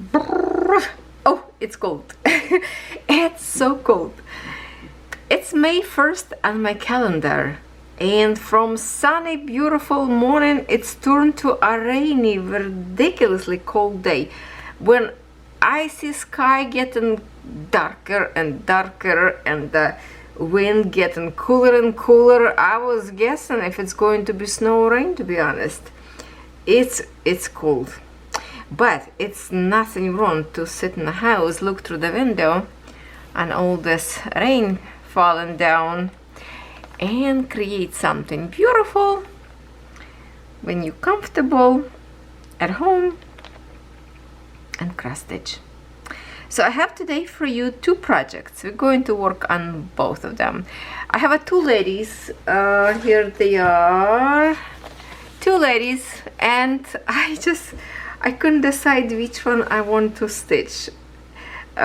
Brrr. Oh, it's cold. It's so cold. It's May 1st on my calendar, and from sunny beautiful morning it's turned to a rainy, ridiculously cold day. When I see sky getting darker and darker and the wind getting cooler and cooler, I was guessing if it's going to be snow or rain, to be honest. It's cold, but it's nothing wrong to sit in the house, look through the window and all this rain falling down and create something beautiful when you're comfortable at home and cross stitch. So I have today for you two projects. We're going to work on both of them. I have two ladies. Here they are, two ladies, and I couldn't decide which one I want to stitch.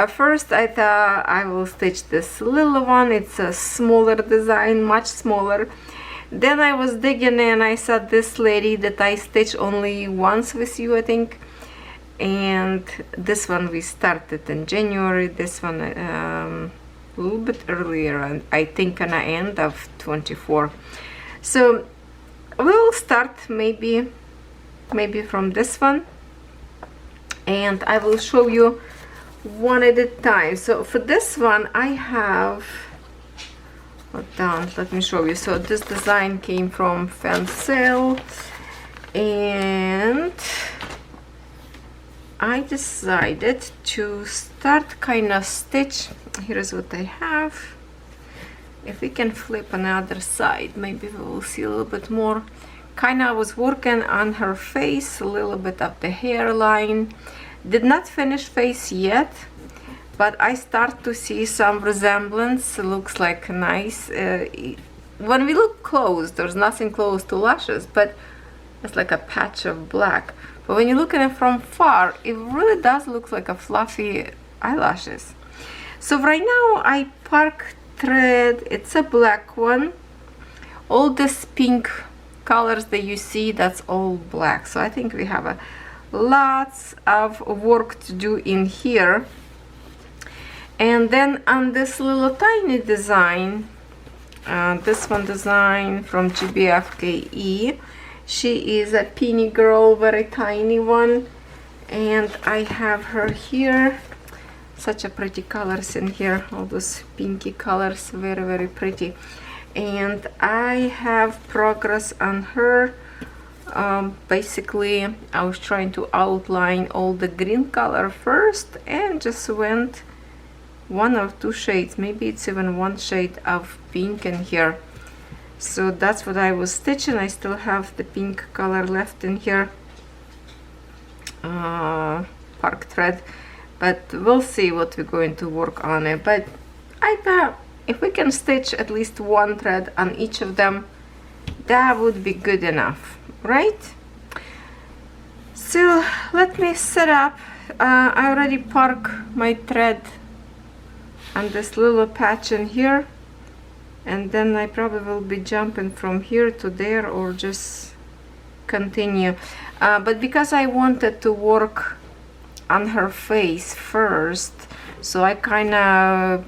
First I thought I will stitch this little one. It's a smaller design, much smaller. Then I was digging and I saw this lady that I stitched only once with you, I think. And this one we started in January, this one a little bit earlier, and I think on the end of 24. So we'll start maybe from this one, and I will show you one at a time. So for this one I have, hold on, let me show you. So this design came from fan sale, and I decided to start kind of stitch. Here's what I have. If we can flip on the other side, maybe we will see a little bit more. Kind of was working on her face, a little bit of the hairline. Did not finish face yet, but I start to see some resemblance. It looks like nice. When we look close, there's nothing close to lashes, but it's like a patch of black. But when you look at it from far, it really does look like a fluffy eyelashes. So right now I park thread. It's a black one. All this pink colors that you see, that's all black. So I think we have lots of work to do in here. And then on this little tiny design, this one design from GBFKE. She is a peony girl, very tiny one, and I have her here. Such a pretty colors in here, all those pinky colors, very, very pretty. And I have progress on her. Basically I was trying to outline all the green color first and just went one or two shades, maybe it's even one shade of pink in here. So that's what I was stitching. I still have the pink color left in here, park thread, but we'll see what we're going to work on it. But I thought if we can stitch at least one thread on each of them, that would be good enough, right? So let me set up. I already park my thread on this little patch in here, and then I probably will be jumping from here to there or just continue. But because I wanted to work on her face first, so I kind of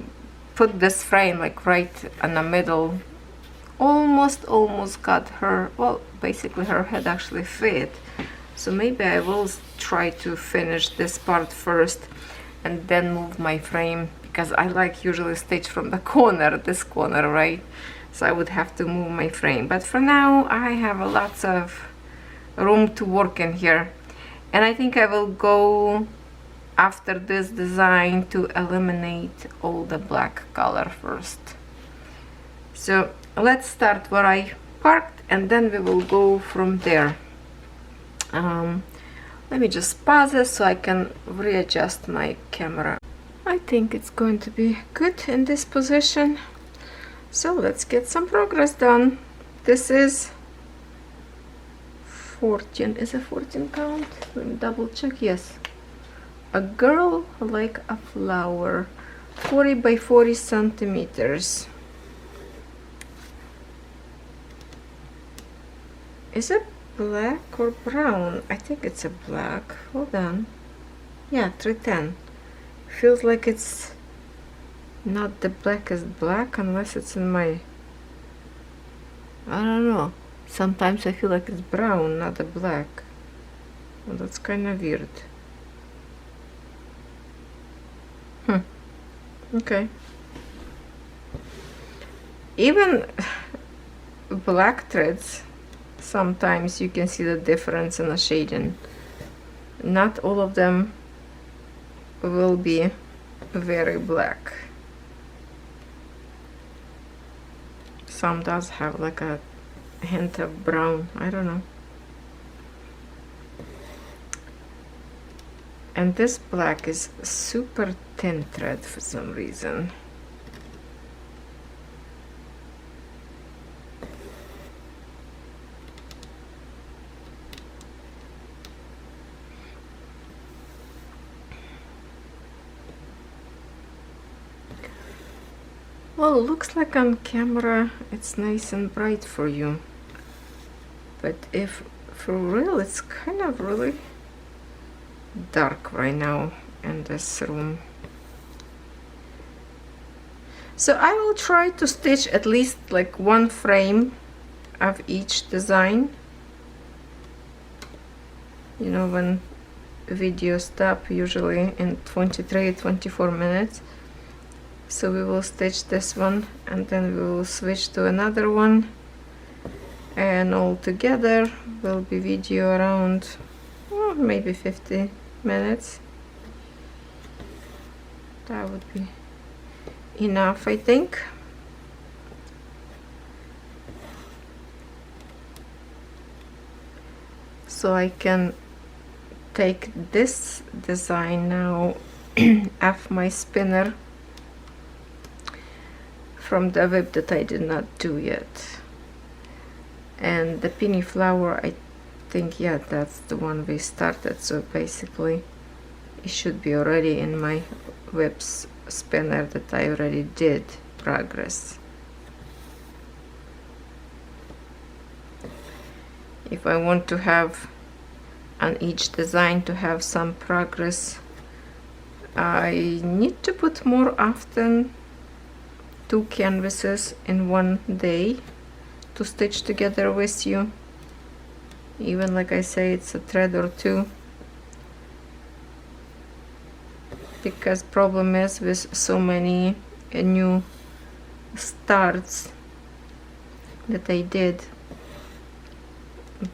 put this frame like right in the middle. Almost got her, well, basically her head actually fit. So maybe I will try to finish this part first and then move my frame, because I like usually stitch from the corner, this corner, right? So I would have to move my frame. But for now I have lots of room to work in here, and I think I will go after this design to eliminate all the black color first. So let's start where I parked, and then we will go from there. Let me just pause it so I can readjust my camera. I think it's going to be good in this position. So let's get some progress done. This is 14. Is it 14 count? Let me double check. Yes. A girl like a flower. 40 by 40 centimeters. Is it black or brown? I think it's a black. Hold on. Yeah, 310. Feels like it's not the blackest black unless it's in my, I don't know. Sometimes I feel like it's brown, not a black. Well, that's kind of weird. Okay. Even black threads, sometimes you can see the difference in the shading. Not all of them will be very black. Some does have like a hint of brown, I don't know. And this black is super thin thread for some reason. Well, it looks like on camera it's nice and bright for you, but if for real it's kind of really dark right now in this room. So I will try to stitch at least like one frame of each design. You know, when videos stop usually in 23-24 minutes. So we will stitch this one and then we will switch to another one, and all together will be video around maybe 50 minutes. That would be enough, I think. So I can take this design now off my spinner from the whip that I did not do yet. And the penny flower, I think, yeah, that's the one we started, so basically it should be already in my whips spinner that I already did progress. If I want to have on each design to have some progress, I need to put more often 2 canvases in one day to stitch together with you. Even like I say, it's a thread or two, because problem is with so many new starts that I did,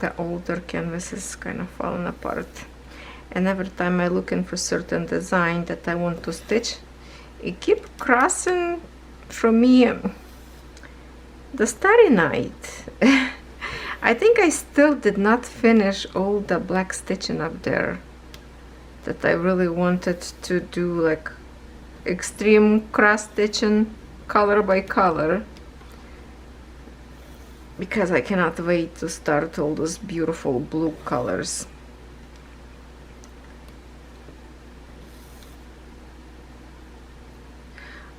the older canvases kind of falling apart, and every time I looking for certain design that I want to stitch, it keep crossing from me the Starry Night. I think I still did not finish all the black stitching up there that I really wanted to do, like extreme cross stitching color by color, because I cannot wait to start all those beautiful blue colors.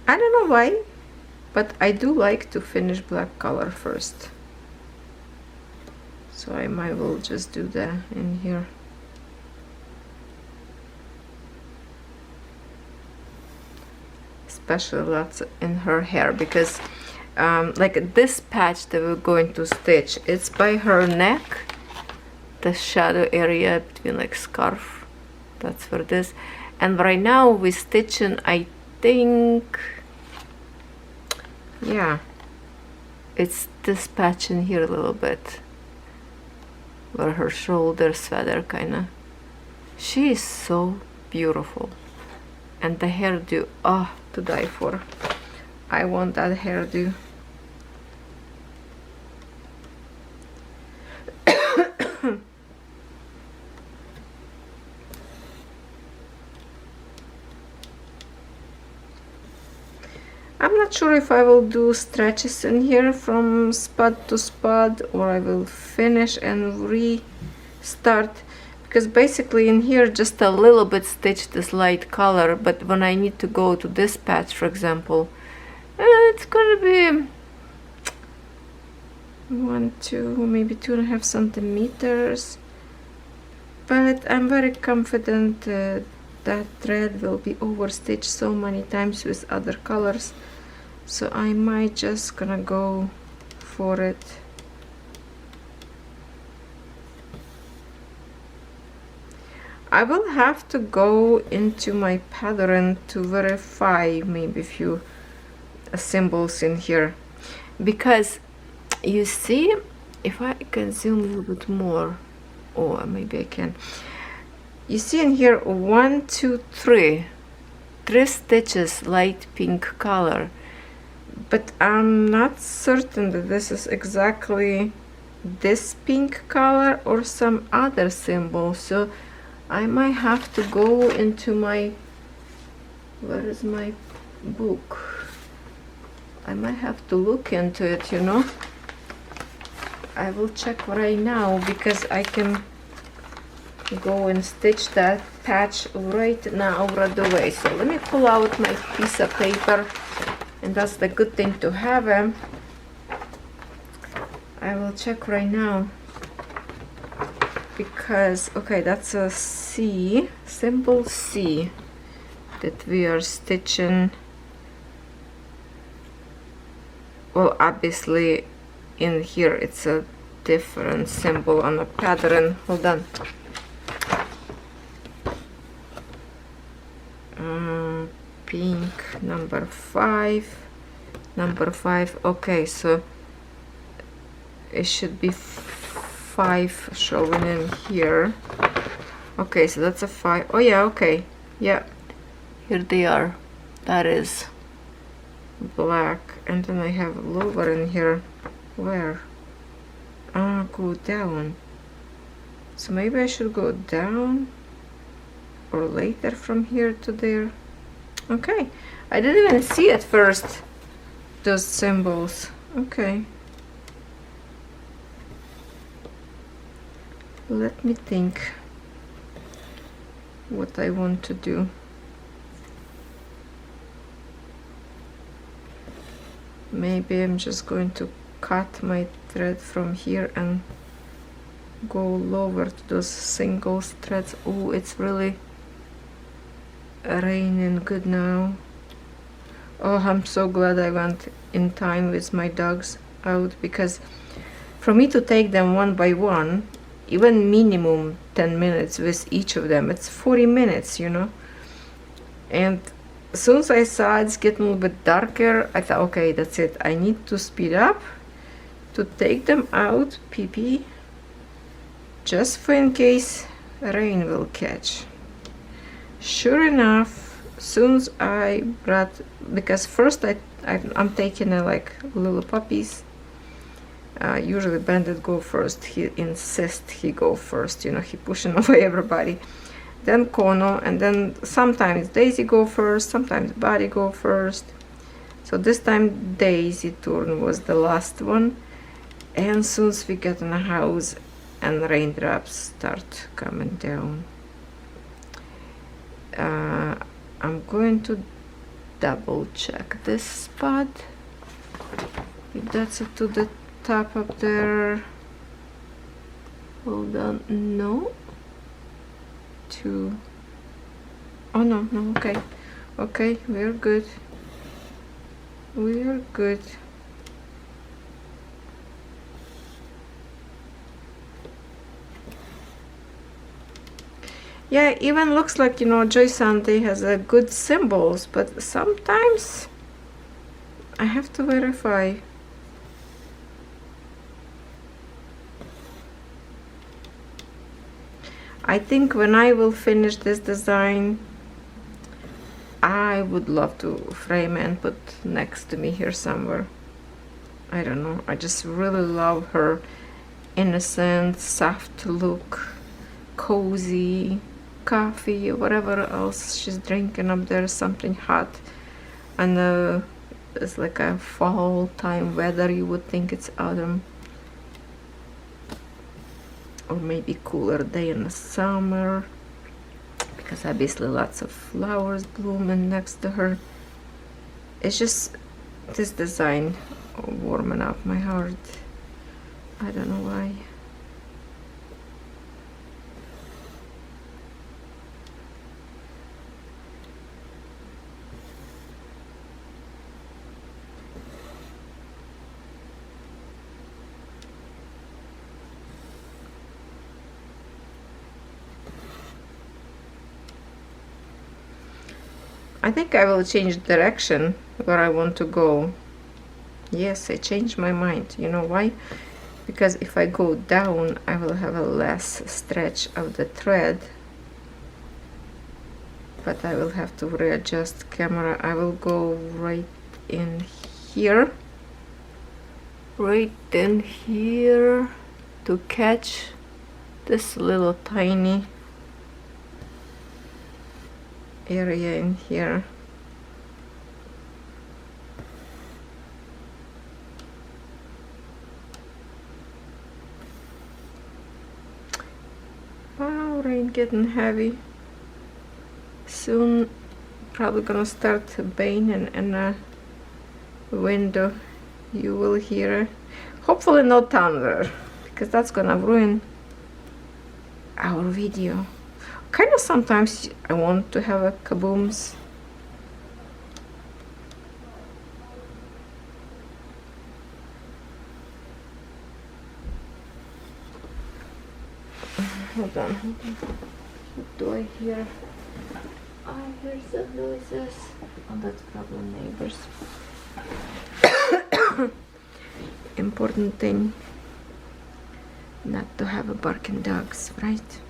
I don't know why, but I do like to finish black color first. So I might well just do that in here. Especially lots in her hair, because like this patch that we're going to stitch, it's by her neck, the shadow area between like scarf, that's for this. And right now we're stitching, I think, yeah, it's this patch in here a little bit, where her shoulders feather kinda. She is so beautiful, and the hairdo, oh, to die for. I want that hairdo. I'm not sure if I will do stretches in here from spot to spot, or I will finish and restart, because basically in here just a little bit stitch this light color, but when I need to go to this patch, for example, it's gonna be 1, 2, maybe 2.5 centimeters, but I'm very confident that thread will be overstitched so many times with other colors, so I might just gonna go for it. I will have to go into my pattern to verify maybe a few symbols in here, because you see, if I can zoom a little bit more, or maybe I can, you see in here 1, 2, 3 stitches light pink color, but I'm not certain that this is exactly this pink color or some other symbol, so I might have to go into my, where is my book? I might have to look into it, you know. I will check right now, because I can go and stitch that patch right now, right away. So let me pull out my piece of paper, and that's the good thing to have. I will check right now, because okay, that's a C, symbol C that we are stitching. Well, obviously in here it's a different symbol on a pattern. Hold on. Pink, number 5. Okay, so it should be 5 showing in here. Okay, so that's a 5. Oh yeah, okay, yeah, here they are. That is black, and then I have lower in here. Where? Go down. So maybe I should go down, or later from here to there. Okay, I didn't even see at first those symbols. Okay, let me think what I want to do. Maybe I'm just going to cut my thread from here and go lower to those single threads. Oh, it's really raining good now. Oh, I'm so glad I went in time with my dogs out, because for me to take them one by one, even minimum 10 minutes with each of them, it's 40 minutes, you know. And as soon as I saw it's getting a little bit darker, I thought, okay, that's it, I need to speed up to take them out, pee-pee, just for in case rain will catch. Sure enough, soon as I brought, because first I'm taking like little puppies. Usually Bandit go first. He insists he go first, you know, he pushing away everybody. Then Kono, and then sometimes Daisy go first, sometimes Buddy go first. So this time Daisy turn was the last one. And soon as we get in the house and raindrops start coming down, I'm going to double check this spot, if that's it to the top up there. Hold on, no, two, oh no, okay, okay, we're good, we're good. Yeah, even looks like, you know, Joy Sante has a good symbols, but sometimes I have to verify. I think when I will finish this design, I would love to frame and put next to me here somewhere. I don't know, I just really love her innocent, soft look, cozy, coffee, whatever else she's drinking up there, something hot, and it's like a fall time weather. You would think it's autumn, or maybe cooler day in the summer, because obviously lots of flowers blooming next to her. It's just this design warming up my heart. I don't know why. I think I will change direction where I want to go. Yes, I changed my mind. You know why? Because if I go down, I will have a less stretch of the thread. But I will have to readjust camera. I will go right in here. Right in here to catch this little tiny area in here. Wow, rain getting heavy. Soon probably gonna start banging in a window. You will hear, hopefully no thunder, because that's gonna ruin our video. Kind of sometimes I want to have a kabooms. Hold on. What do I hear? I hear some noises. Oh, that's probably neighbors. Important thing not to have a barking dogs, right?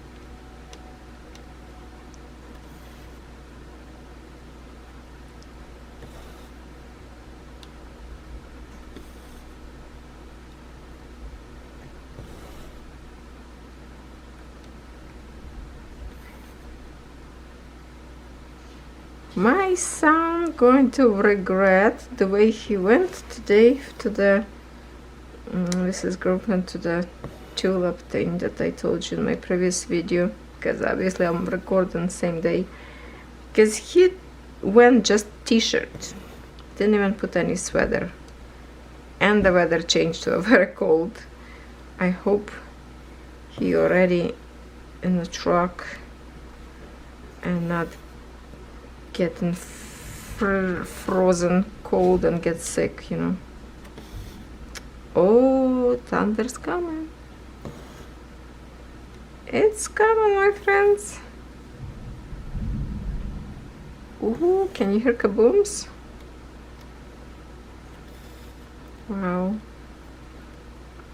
My son going to regret the way he went today to the with his girlfriend to the tulip thing that I told you in my previous video, because obviously I'm recording same day, because he went just t-shirt, didn't even put any sweater, and the weather changed to a very cold. I hope he already in the truck and not getting frozen cold and get sick, you know. Oh, thunder's coming. It's coming, my friends. Ooh, can you hear kabooms? Wow.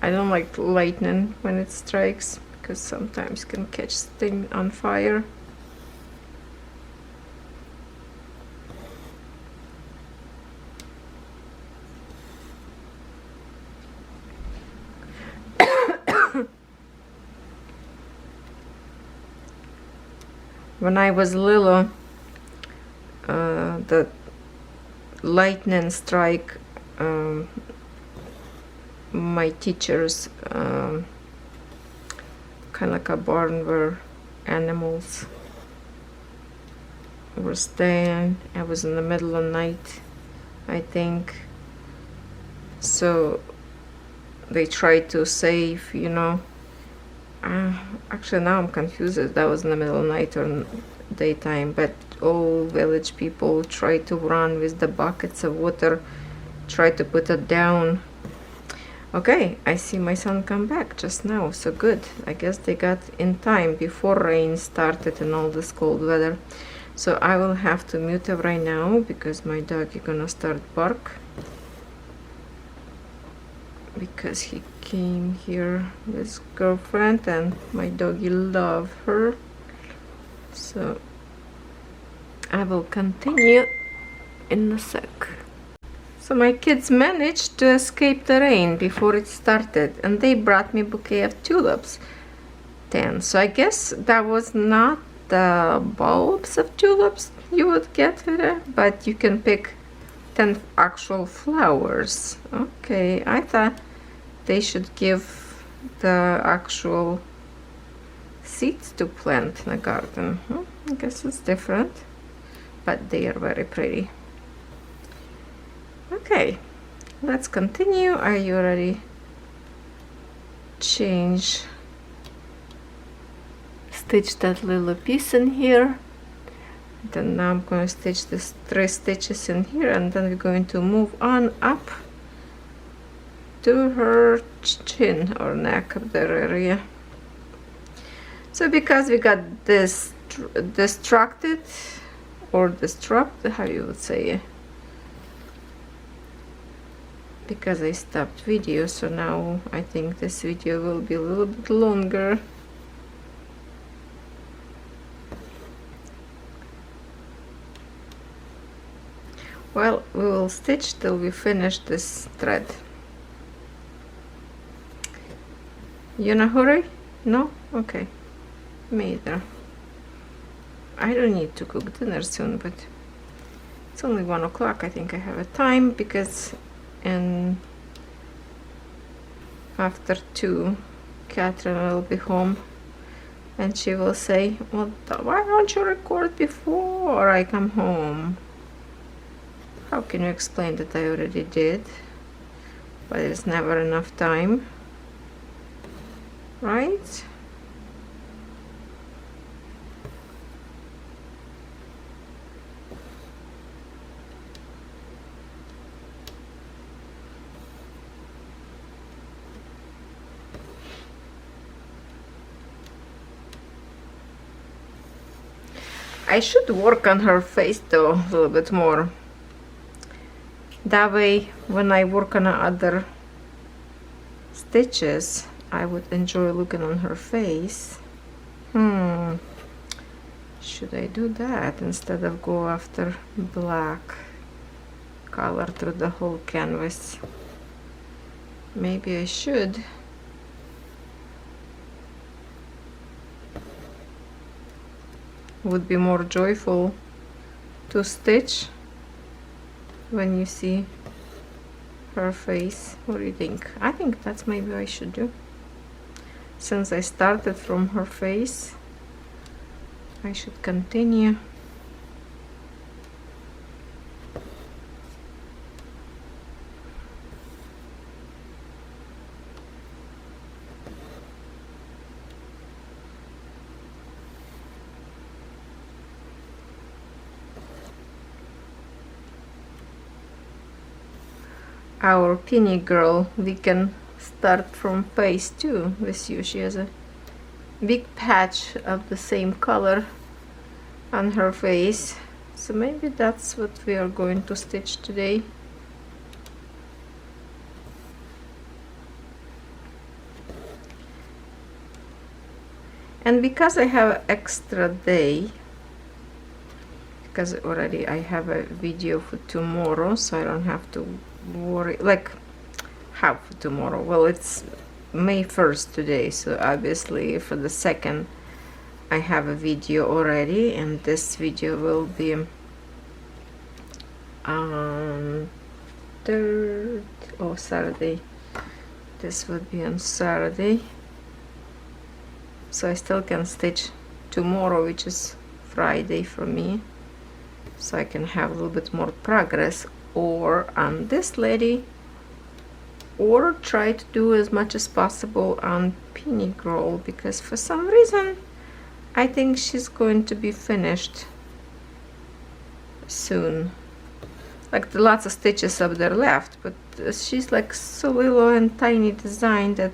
I don't like lightning when it strikes, because sometimes can catch things on fire. When I was little, the lightning strike, my teachers, kind of like a barn where animals were staying. I was in the middle of the night, I think. So they tried to save, you know. Actually, now I'm confused if that was in the middle of the night or daytime, but all village people tried to run with the buckets of water, tried to put it down. Okay, I see my son come back just now, so good. I guess they got in time before rain started and all this cold weather. So I will have to mute it right now because my dog is gonna start bark, because he came here with his girlfriend and my doggy love her. So I will continue in a sec. So my kids managed to escape the rain before it started, and they brought me a bouquet of tulips. 10. So I guess that was not the bulbs of tulips you would get with it, but you can pick 10 actual flowers. Okay, I thought they should give the actual seeds to plant in a garden. I guess it's different, but they are very pretty. Okay, let's continue. Are you ready? Stitch that little piece in here. Then now I'm going to stitch this 3 stitches in here, and then we're going to move on up to her chin or neck of that area. So because we got this distracted or the strap, how you would say, because I stopped video, so now I think this video will be a little bit longer. Well, we will stitch till we finish this thread. You in a hurry? No? Okay. Me either. I don't need to cook dinner soon, but it's only 1 o'clock. I think I have a time, because after 2 Catherine will be home and she will say, well, why don't you record before I come home? How can you explain that I already did? But there's never enough time, right? I should work on her face though a little bit more. That way, when I work on other stitches, I would enjoy looking on her face. Should I do that instead of go after black color through the whole canvas? Maybe I should. Would be more joyful to stitch when you see her face. What do you think? I think that's maybe what I should do. Since I started from her face, I should continue. Our Penny girl, we can start from face too with you. She has a big patch of the same color on her face, so maybe that's what we are going to stitch today. And because I have extra day, because already I have a video for tomorrow, so I don't have to worry, like, how for tomorrow? Well, it's May 1st today, so obviously for the 2nd I have a video already, and this video will be on 3rd or Saturday. This would be on Saturday, so I still can stitch tomorrow, which is Friday for me, so I can have a little bit more progress, or on this lady, or try to do as much as possible on Penny Girl, because for some reason I think she's going to be finished soon. Like, the lots of stitches up there left, but she's like so little and tiny design that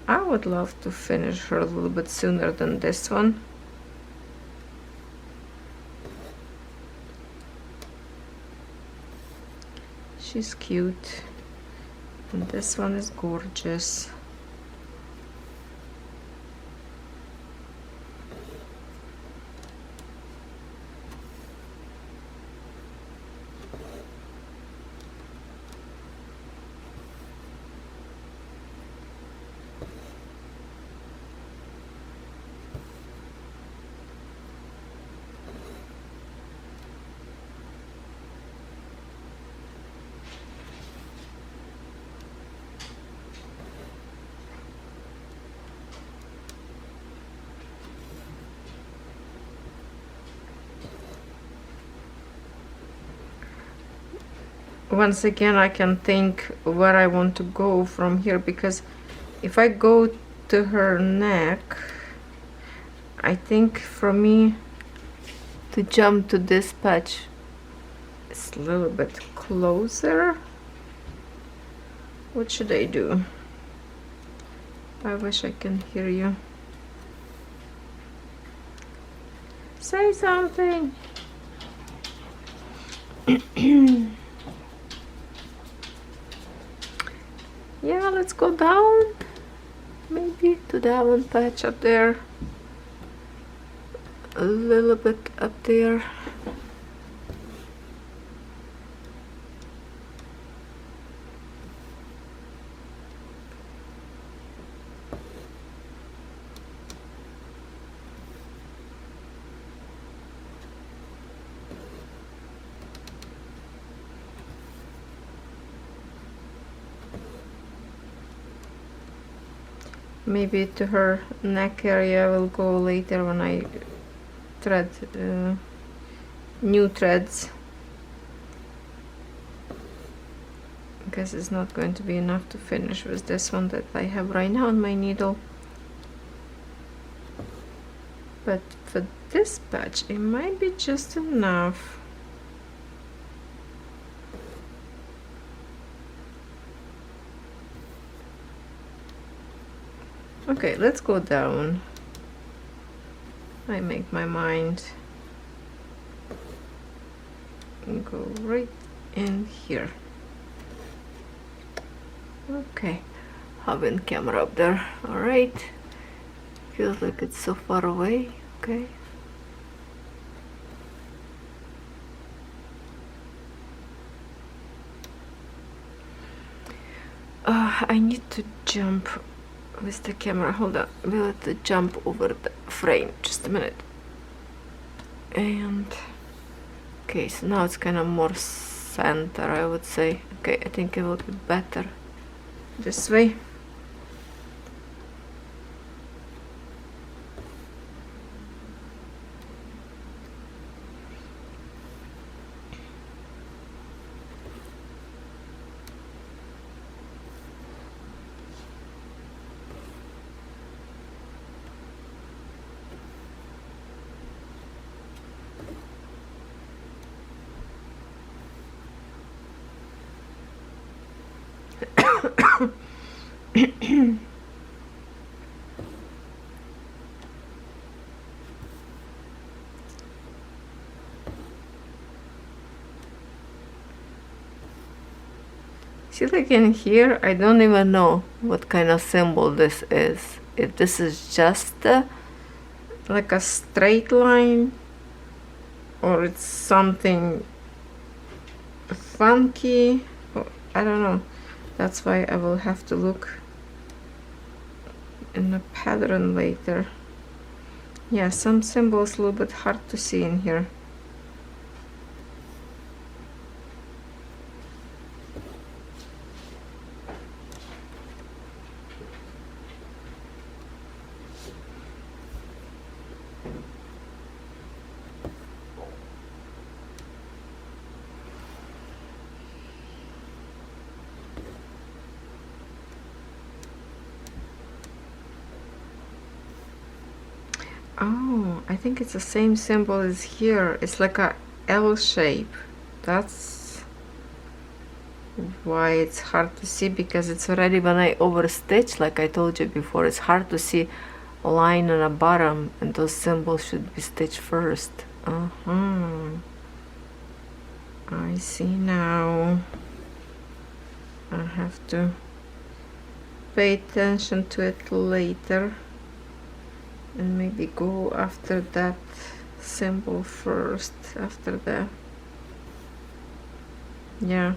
I would love to finish her a little bit sooner than this one. She's cute, and this one is gorgeous. Once again, I can think where I want to go from here, because if I go to her neck, I think for me to jump to this patch is a little bit closer. What should I do? I wish I can hear you. Say something. Yeah, let's go down, maybe to that one patch up there, a little bit up there. Maybe to her neck area will go later when I thread new threads, because it's not going to be enough to finish with this one that I have right now on my needle. But for this patch it might be just enough. Okay, let's go down. I make my mind and go right in here. Okay, having camera up there. All right, feels like it's so far away. Okay. I need to jump with the camera. Hold on, we'll have to jump over the frame. Just a minute. And okay, so now it's kind of more center, I would say. Okay, I think it will be better this way. See, like in here, I don't even know what kind of symbol this is. If this is just like a straight line, or it's something funky, or I don't know. That's why I will have to look in the pattern later. Yeah, some symbols a little bit hard to see in here. Oh, I think it's the same symbol as here. It's like a L shape. That's why it's hard to see, because it's already, when I overstitch, like I told you before, it's hard to see a line on the bottom, and those symbols should be stitched first. I see now. I have to pay attention to it later and maybe go after that symbol first, after the, yeah,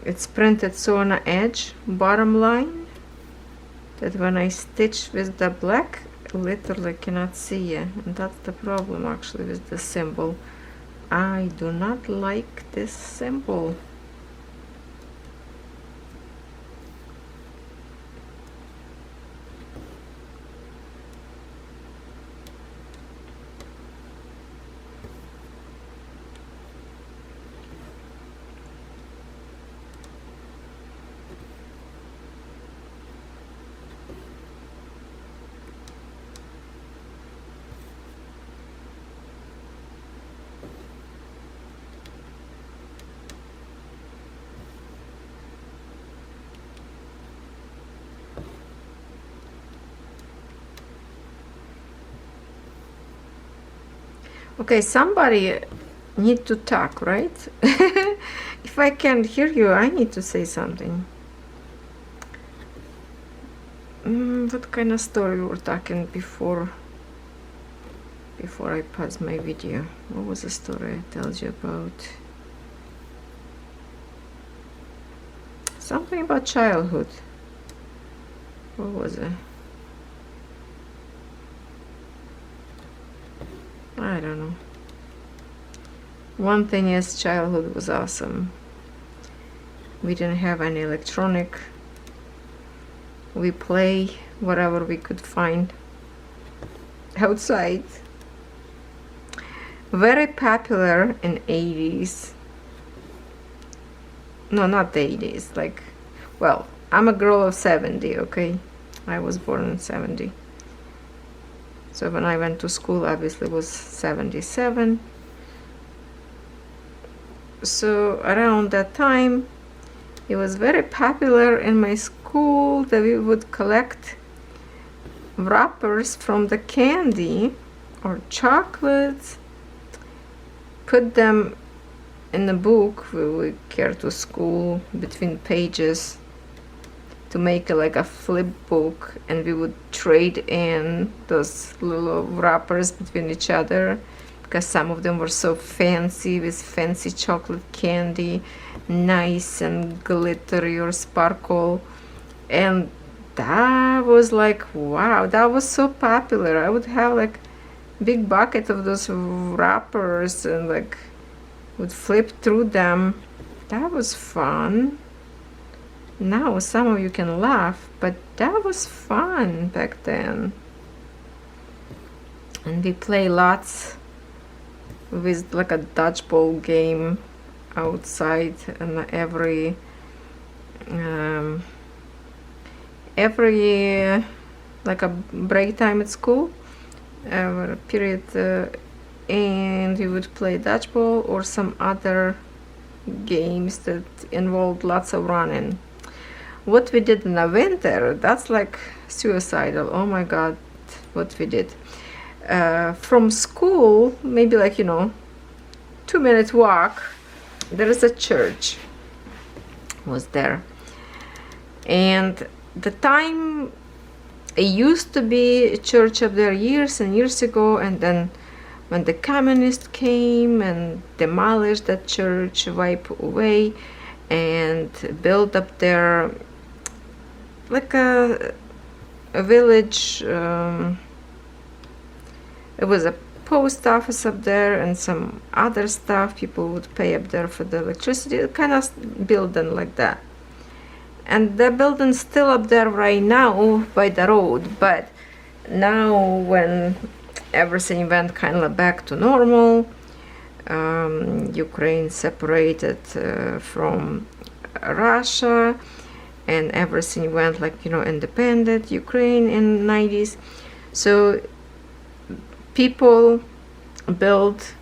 it's printed so on the edge, bottom line, that when I stitch with the black, literally cannot see it, and that's the problem actually with the symbol. I do not like this symbol. Okay, somebody need to talk, right? If I can't hear you, I need to say something. What kind of story we were talking before I pause my video? What was the story I told you about? Something about childhood. What was it? I don't know. One thing is, childhood was awesome. We didn't have any electronic. We play whatever we could find outside. Very popular in 80s. No, not the 80s. Like, well, I'm a girl of 70, okay? I was born in 70. So when I went to school, obviously it was 77. So around that time, it was very popular in my school that we would collect wrappers from the candy or chocolates, put them in a book we would carry to school between pages to make it like a flip book, and we would trade in those little wrappers between each other because some of them were so fancy with fancy chocolate candy, nice and glittery or sparkle. And that was like, wow, that was so popular. I would have like big bucket of those wrappers and like would flip through them. That was fun. Now some of you can laugh, but that was fun back then. And we play lots with like a dodgeball game outside, and every like a break time at school, period, and we would play dodgeball or some other games that involved lots of running. What we did in the winter, that's like suicidal. Oh my god, what we did. From school, maybe like, you know, 2-minute walk, there is a church was there. And the time it used to be a church up there years and years ago, and then when the communists came and demolished that church, wiped away, and built up there like a village. It was a post office up there and some other stuff. People would pay up there for the electricity, kind of building like that. And the building's still up there right now by the road, but now when everything went kind of back to normal, Ukraine separated from Russia, and everything went like, you know, independent Ukraine in 90s. So people built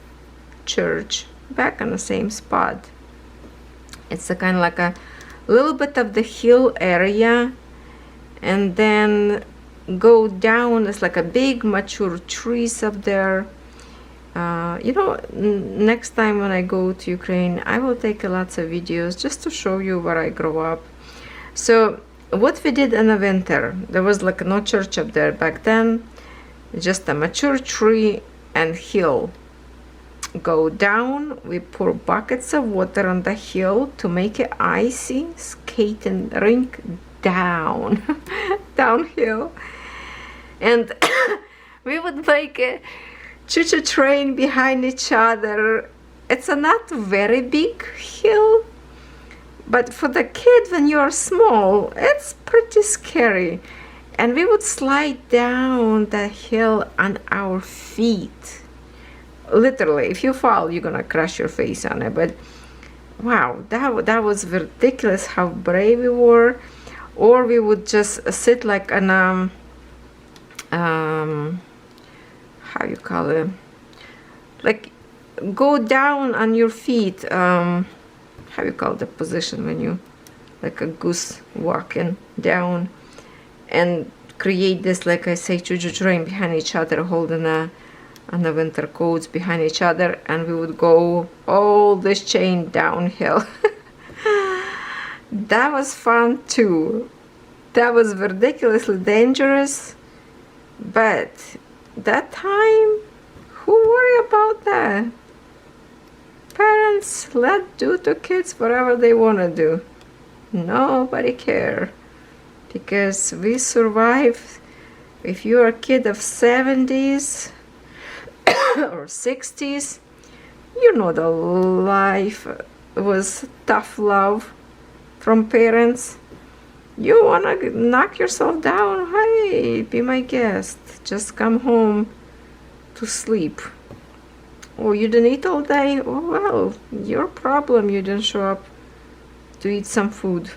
church back on the same spot. It's a kind of like a little bit of the hill area, and then go down. It's like a big mature trees up there. You know, next time when I go to Ukraine, I will take lots of videos just to show you where I grew up. So what we did in the winter, there was like no church up there back then, just a mature tree and hill. Go down, we pour buckets of water on the hill to make it icy, skating rink down, downhill. And we would make a choo-choo train behind each other. It's a not very big hill, but for the kid when you're small, it's pretty scary. And we would slide down the hill on our feet. Literally, if you fall, you're gonna crash your face on it. But wow, that was ridiculous how brave we were. Or we would just sit like on how you call it, like go down on your feet, how you call the position when you like a goose walking down, and create this, like I say, choo-choo train behind each other, holding a and the winter coats behind each other, and we would go all this chain downhill. That was fun too. That was ridiculously dangerous, but that time, who worry about that? Parents let do to kids whatever they want to do. Nobody care, because we survived. If you're a kid of 70s or 60s, you know the life was tough love from parents. You wanna knock yourself down? Hey, be my guest. Just come home to sleep. Oh, you didn't eat all day? Oh, well, your problem. You didn't show up to eat some food.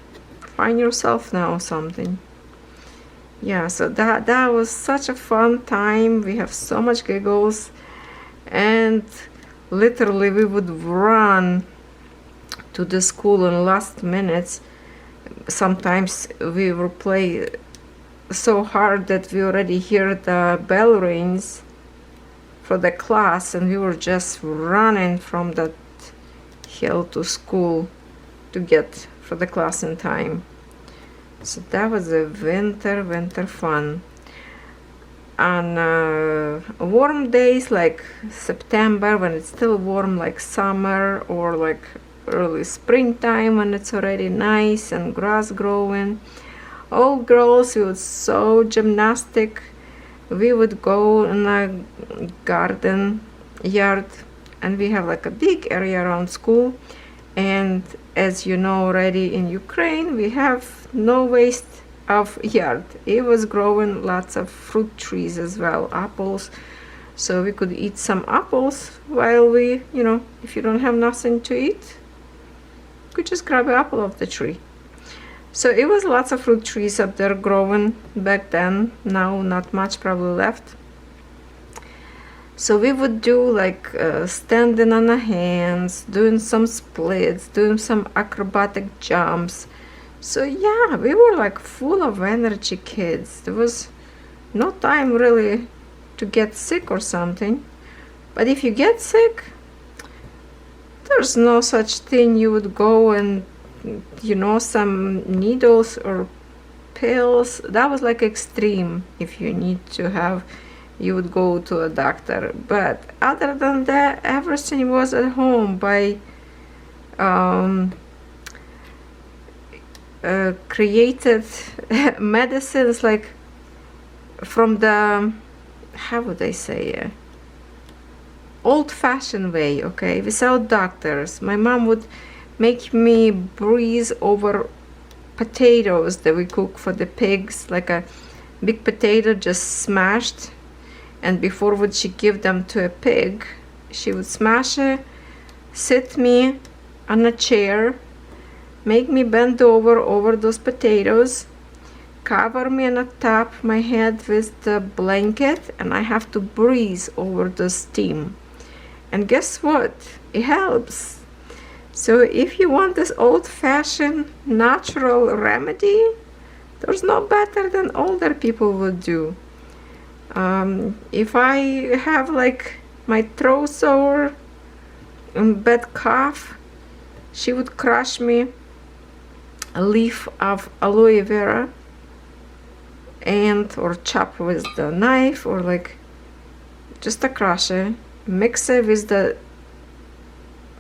Find yourself now something. Yeah, so that was such a fun time. We have so much giggles, and literally we would run to the school in last minutes. Sometimes we would play so hard that we already hear the bell rings for the class, and we were just running from that hill to school to get for the class in time. So that was a winter fun. On warm days like September, when it's still warm like summer, or like early springtime when it's already nice and grass growing, all girls, we would sew gymnastic. We would go in a garden yard, and we have like a big area around school. And as you know already, in Ukraine we have no waste of yard. It was growing lots of fruit trees as well, apples, so we could eat some apples while we, you know, if you don't have nothing to eat, you could just grab an apple off the tree. So it was lots of fruit trees up there growing back then. Now not much probably left. So we would do like standing on the hands, doing some splits, doing some acrobatic jumps. So yeah, we were like full of energy kids. There was no time really to get sick or something. But if you get sick, there's no such thing. You would go and, you know, some needles or pills. That was like extreme. If you need to have, you would go to a doctor. But other than that, everything was at home by created medicines, like from the, how would I say, old-fashioned way, okay, without doctors. My mom would make me breeze over potatoes that we cook for the pigs, like a big potato just smashed, and before would she give them to a pig, she would smash it, sit me on a chair, make me bend over those potatoes, cover me on the top of my head with the blanket, and I have to breeze over the steam. And guess what? It helps. So if you want this old-fashioned natural remedy, there's no better than older people would do. If I have like my throat sore and bad cough, she would crush me a leaf of aloe vera and or chop with the knife, or like just a crush it, mix it with the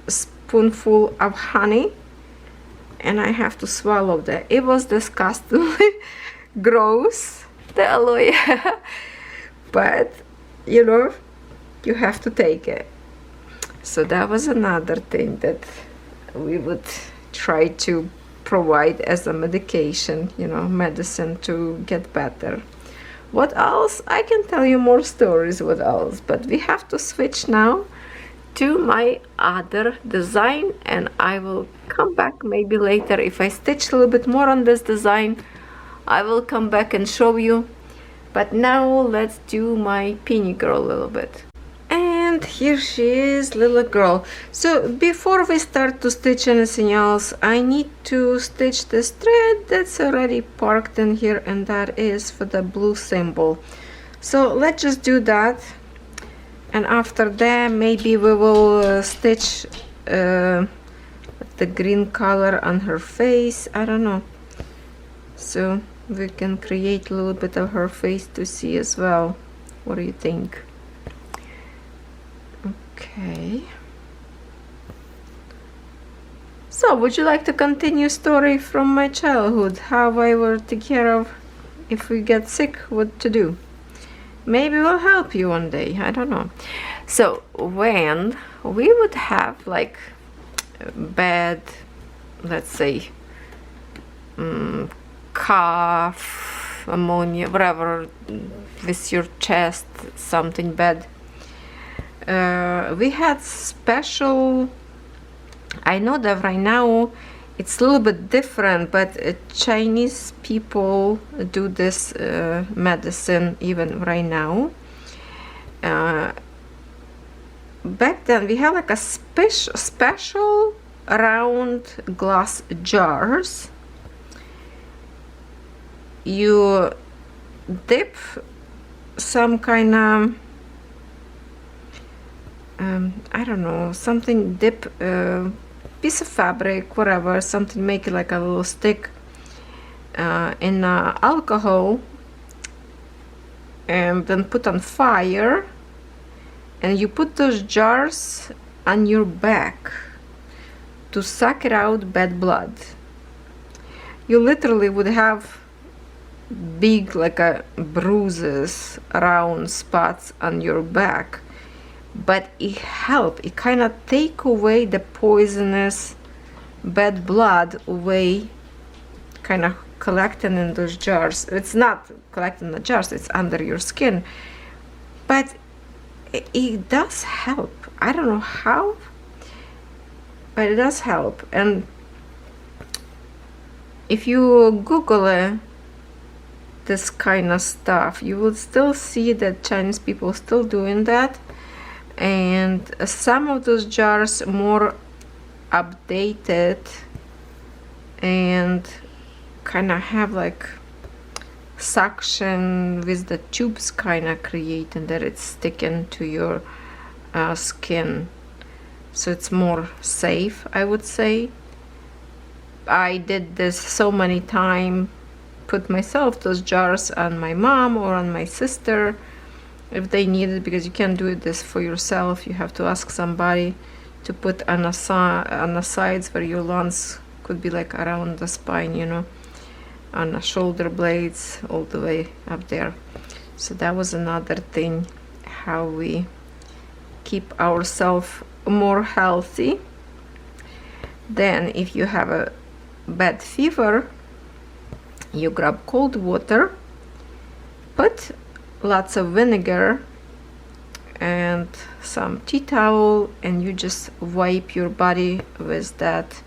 spoonful of honey, and I have to swallow that. It was disgustingly gross, the aloe, but you know, you have to take it. So that was another thing that we would try to provide as a medication, you know, medicine to get better. What else? I can tell you more stories, what else, but we have to switch now to my other design, and I will come back maybe later. If I stitch a little bit more on this design, I will come back and show you. But now let's do my Peony girl a little bit. And here she is, little girl. So before we start to stitch anything else, I need to stitch this thread that's already parked in here, and that is for the blue symbol. So let's just do that. And after that, maybe we will stitch the green color on her face. I don't know. So we can create a little bit of her face to see as well. What do you think? Okay. So, would you like to continue story from my childhood? How I will take care of if we get sick, what to do? Maybe we'll help you one day. I don't know. So, when we would have like bad, let's say, cough, ammonia, whatever, with your chest, something bad. We had special, I know that right now it's a little bit different, but Chinese people do this medicine even right now. Back then we had like a special round glass jars. You dip some kind of I don't know, something, dip piece of fabric, whatever, something, make it like a little stick in alcohol, and then put on fire, and you put those jars on your back to suck it out bad blood. You literally would have big like bruises, round spots on your back, but it helped. It kind of take away the poisonous bad blood away, kind of collecting in those jars. It's not collecting in the jars, it's under your skin, but it does help. I don't know how, but it does help. And if you Google it, this kind of stuff, you will still see that Chinese people still doing that. And some of those jars more updated and kind of have like suction with the tubes, kind of creating that it's sticking to your skin, so it's more safe, I would say. I did this so many times, put myself those jars on my mom or on my sister if they need it, because you can't do this for yourself. You have to ask somebody to put on the sides where your lungs could be, like around the spine, you know, on the shoulder blades all the way up there. So that was another thing, how we keep ourselves more healthy. Then if you have a bad fever, you grab cold water, put lots of vinegar and some tea towel, and you just wipe your body with that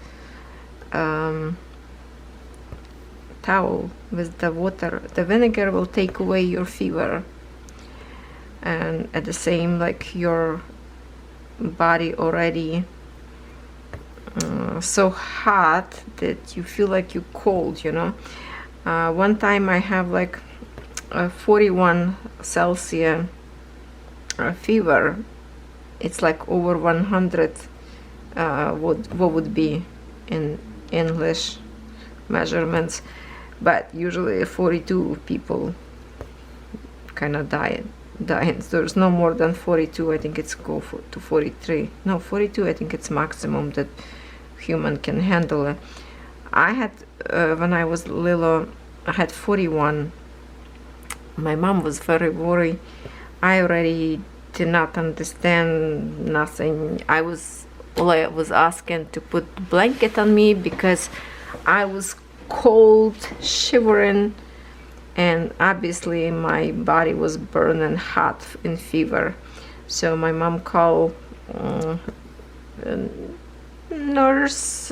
towel with the water. The vinegar will take away your fever, and at the same, like your body already so hot that you feel like you're cold, you know. One time I have like 41 Celsius fever. It's like over 100 what would be in English measurements, but usually 42 people kind of dying. There's no more than 42. I think it's go to 43. No, 42 I think it's maximum that human can handle it. I had when I was little, I had 41. My mom was very worried. I already did not understand nothing. I was asking to put blanket on me because I was cold, shivering, and obviously my body was burning hot in fever. So my mom called nurse,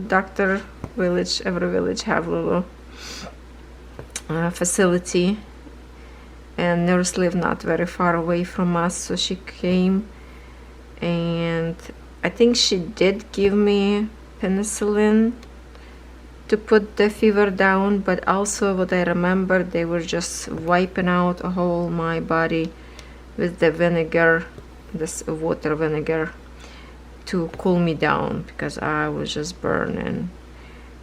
doctor. Village, every village have a little facility, and nurse lived not very far away from us, so she came, and I think she did give me penicillin to put the fever down, but also what I remember, they were just wiping out whole my body with the vinegar this water vinegar to cool me down because I was just burning,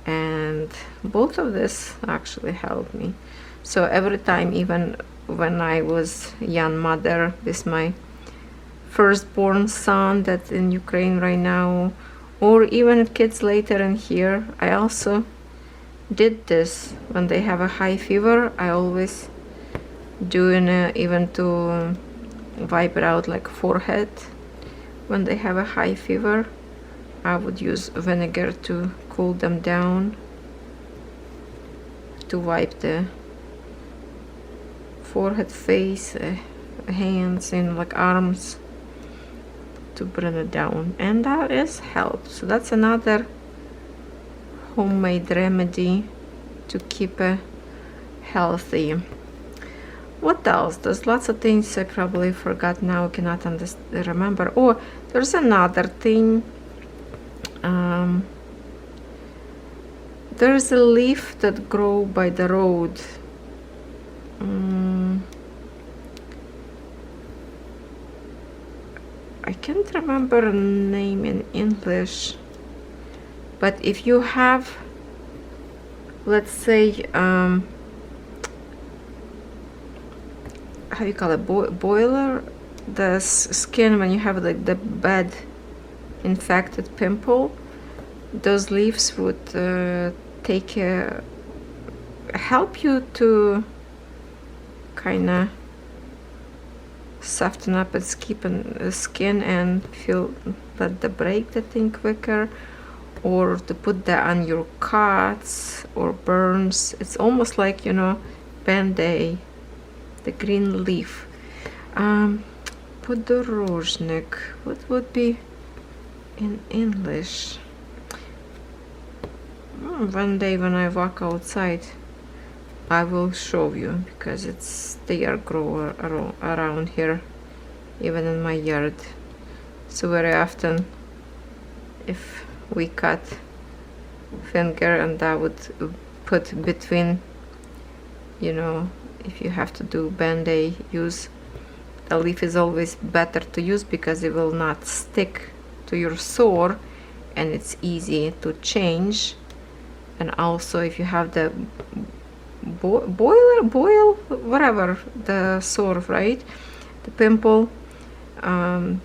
and both of this actually helped me. So every time, even when I was young mother, this my firstborn son that's in Ukraine right now, or even kids later in here, I also did this when they have a high fever. I always doing even to wipe it out like forehead. When they have a high fever, I would use vinegar to cool them down, to wipe the forehead, face, hands, and like arms, to bring it down, and that is help. So that's another homemade remedy to keep it healthy. What else? There's lots of things I probably forgot now, cannot remember. Oh, there's another thing. There's a leaf that grow by the road. I can't remember a name in English, but if you have, let's say, how you call it, boiler, the skin, when you have like the bad infected pimple, those leaves would help you to kind of soften up its skin and let the break the thing quicker, or to put that on your cuts or burns. It's almost like, you know, Band-Aid, the green leaf. Podorожник, what would be in English? One day when I walk outside, I will show you, because they are grow around here, even in my yard. So very often, if we cut finger, and I would put between, you know, if you have to do Band-Aid use, the leaf is always better to use because it will not stick to your sore, and it's easy to change. And also, if you have the boil, whatever, the sore, right, the pimple,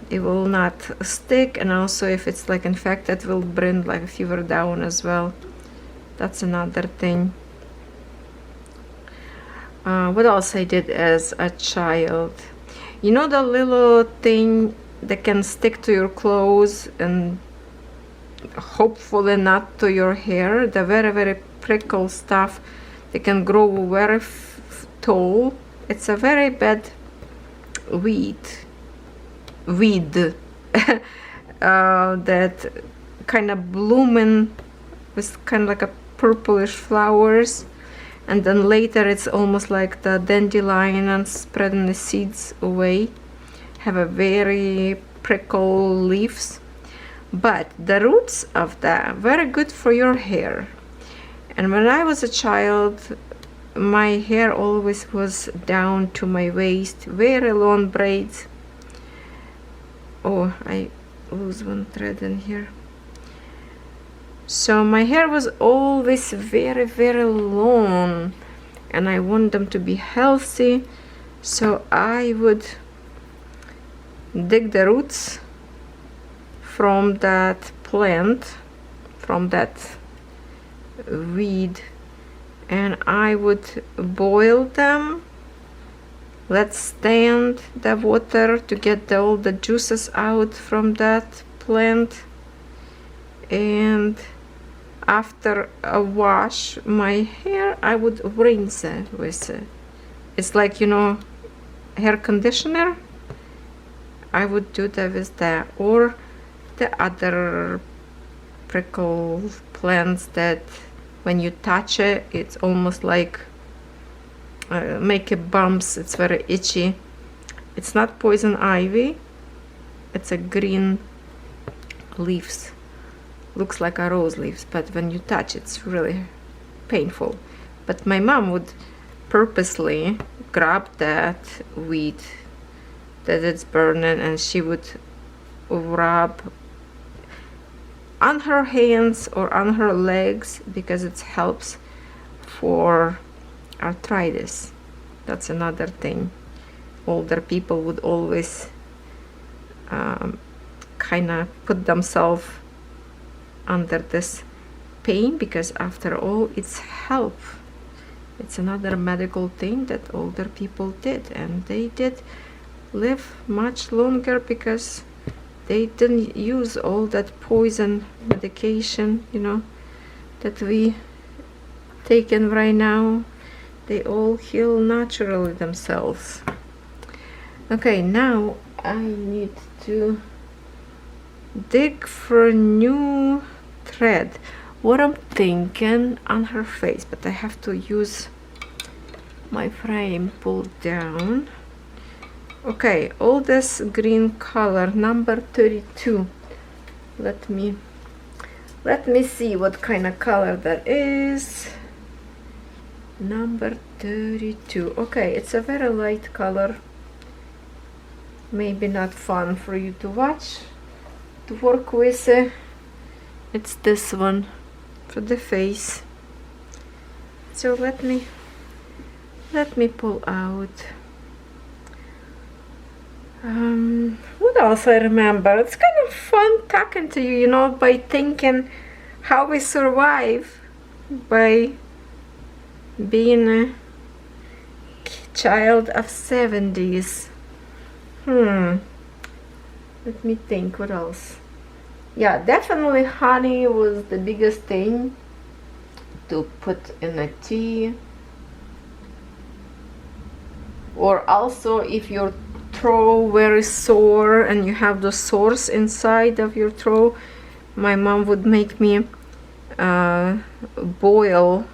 it will not stick. And also, if it's like infected, it will bring like a fever down as well. That's another thing. What else I did as a child? You know, the little thing that can stick to your clothes and hopefully not to your hair, the very, very prickle stuff. They can grow very tall. It's a very bad weed that kind of blooming with kind of like a purplish flowers, and then later it's almost like the dandelion and spreading the seeds away, have a very prickle leaves. But the roots of that very good for your hair. And when I was a child, my hair always was down to my waist, very long braids. Oh, I lose one thread in here. So my hair was always very, very long, and I want them to be healthy. So I would dig the roots from that plant, from that weed, and I would boil them, let stand the water to get all the juices out from that plant, and after a wash my hair, I would rinse it with it's like, you know, hair conditioner. I would do that with that, or the other prickle plants that when you touch it, it's almost like make it bumps. It's very itchy. It's not poison ivy, it's a green leaves, looks like a rose leaves, but when you touch it's really painful. But my mom would purposely grab that weed that it's burning, and she would rub on her hands or on her legs because it helps for arthritis. That's another thing. Older people would always kind of put themselves under this pain because after all it's health. It's another medical thing that older people did, and they did live much longer because they didn't use all that poison medication, you know, that we taken right now. They all heal naturally themselves. Okay, now I need to dig for a new thread. What I'm thinking on her face, but I have to use my frame pulled down. Okay, all this green color, number 32. Let me see what kind of color that is. Number 32. Okay, it's a very light color. Maybe not fun for you to watch, to work with. It's this one for the face. So let me pull out. What else I remember? It's kind of fun talking to you, you know, by thinking how we survive by being a child of 70s. Let me think, what else? Yeah, definitely honey was the biggest thing to put in a tea. Or also if your throat very sore and you have the sores inside of your throat, my mom would make me boil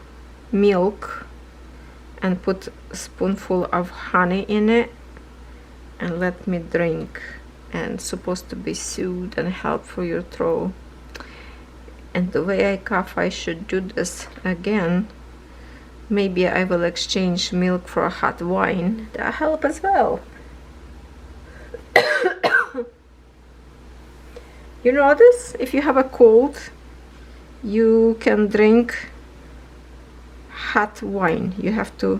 milk and put a spoonful of honey in it and let me drink, and supposed to be soothe and help for your throat. And the way I cough, I should do this again. Maybe I will exchange milk for a hot wine. That help as well. You know this? If you have a cold, you can drink hot wine. You have to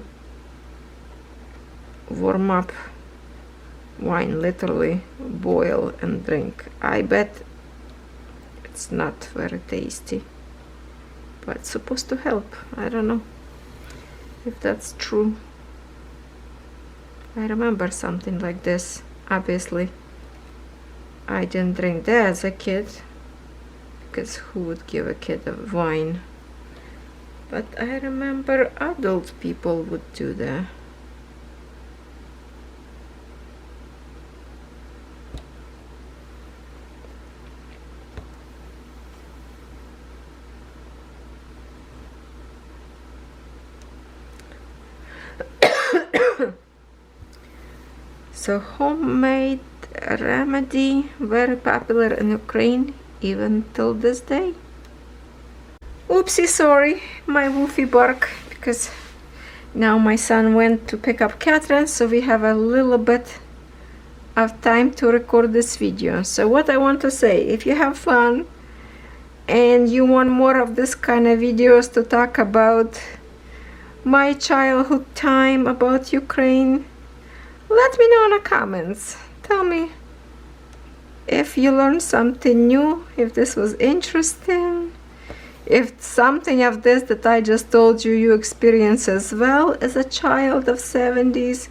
warm up wine, literally boil and drink. I bet it's not very tasty, but it's supposed to help. I don't know if that's true. I remember something like this. Obviously I didn't drink that as a kid, because who would give a kid a wine? But I remember adult people would do that. So homemade remedy, very popular in Ukraine even till this day. Oopsie, sorry, my woofy bark, because now my son went to pick up Catherine, so we have a little bit of time to record this video. So what I want to say, if you have fun and you want more of this kind of videos to talk about my childhood time, about Ukraine, let me know in the comments. Tell me if you learned something new, if this was interesting, if something of this that I just told you you experience as well as a child of 70s.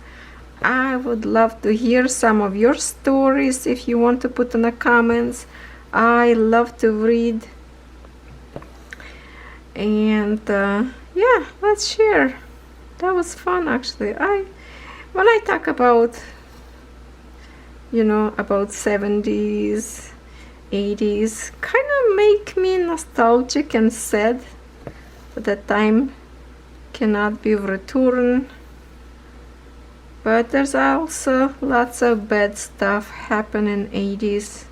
I would love to hear some of your stories if you want to put in the comments. I love to read. And yeah, let's share. That was fun actually. When I talk about, you know, about 70s, 80s, kind of make me nostalgic and sad that the time cannot be returned. But there's also lots of bad stuff happening in 80s,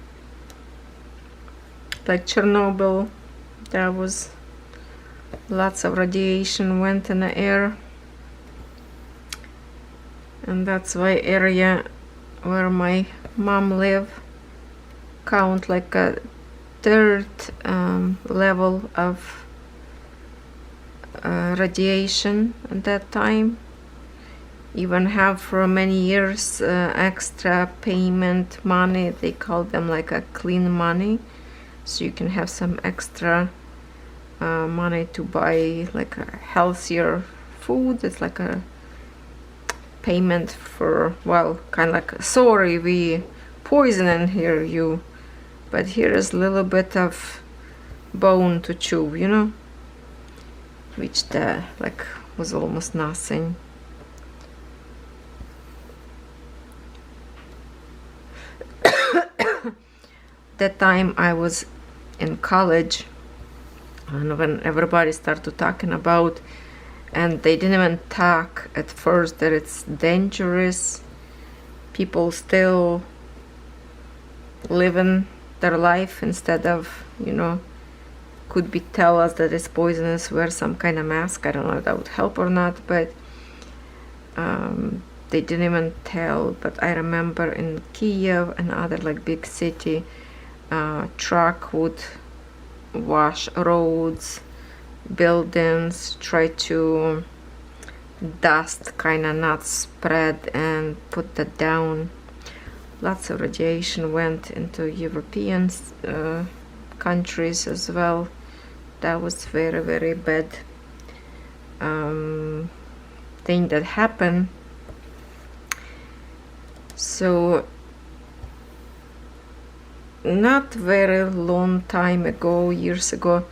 like Chernobyl. There was lots of radiation went in the air, and that's why area where my mom live, count like a third level of radiation at that time. Even have for many years extra payment money. They call them like a clean money, so you can have some extra money to buy like a healthier food. It's like a payment for, well, kind of like, sorry, we poisoning here you, but here is a little bit of bone to chew, you know, which the like was almost nothing. That time I was in college, and when everybody started talking about, and they didn't even talk at first that it's dangerous, people still living their life instead of, you know, could be tell us that it's poisonous, wear some kind of mask. I don't know if that would help or not, but they didn't even tell. But I remember in Kiev and other like big city, truck would wash roads, buildings, try to dust kind of not spread and put that down. Lots of radiation went into European countries as well. That was very, very bad thing that happened. So not very long time ago, years ago,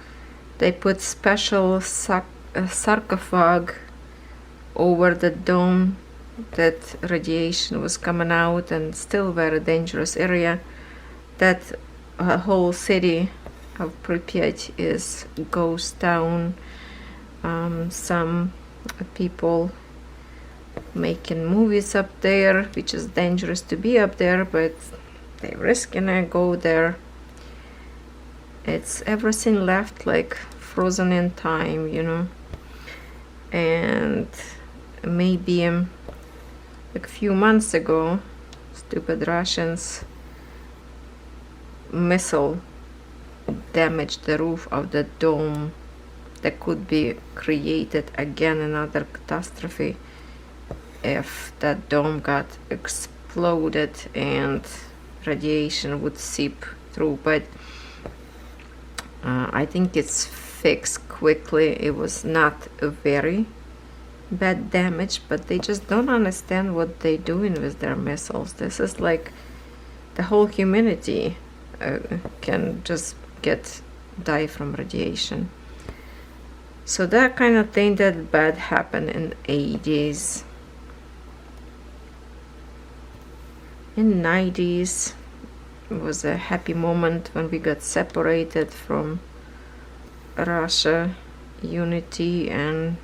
they put special sarcophagus over the dome that radiation was coming out, and still very dangerous area. That whole city of Pripyat is ghost town. Some people making movies up there, which is dangerous to be up there, but they risking to go there. It's everything left like frozen in time, you know. And maybe like a few months ago, stupid Russians missile damaged the roof of the dome. That could be created again another catastrophe if that dome got exploded and radiation would seep through. But I think it's fixed quickly. It was not a very bad damage, but they just don't understand what they're doing with their missiles. This is like the whole humanity can just die from radiation. So that kind of thing that bad happened in 80s. In 90s, it was a happy moment when we got separated from Russia, unity, and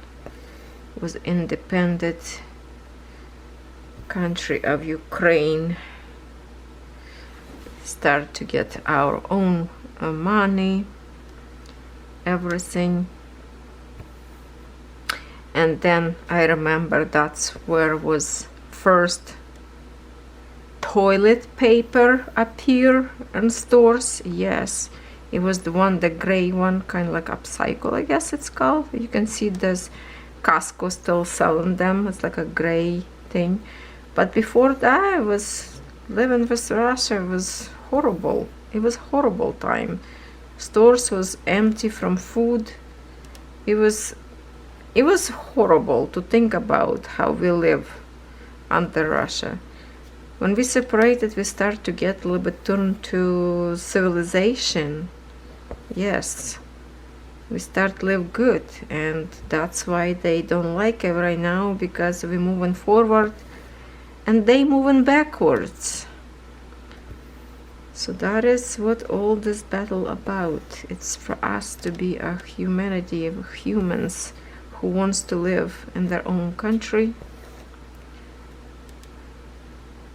was independent country of Ukraine. Start to get our own money, everything. And then I remember that's where was first toilet paper appear in stores. Yes, it was the one, the gray one, kind of like upcycle, I guess it's called. You can see this Costco still selling them. It's like a gray thing. But before that, I was living with Russia. It was horrible. It was horrible time. Stores was empty from food. It was horrible to think about how we live under Russia. When we separated, we start to get a little bit turned to civilization. Yes, we start to live good, and that's why they don't like it right now, because we're moving forward and they moving backwards. So that is what all this battle about. It's for us to be a humanity of humans who wants to live in their own country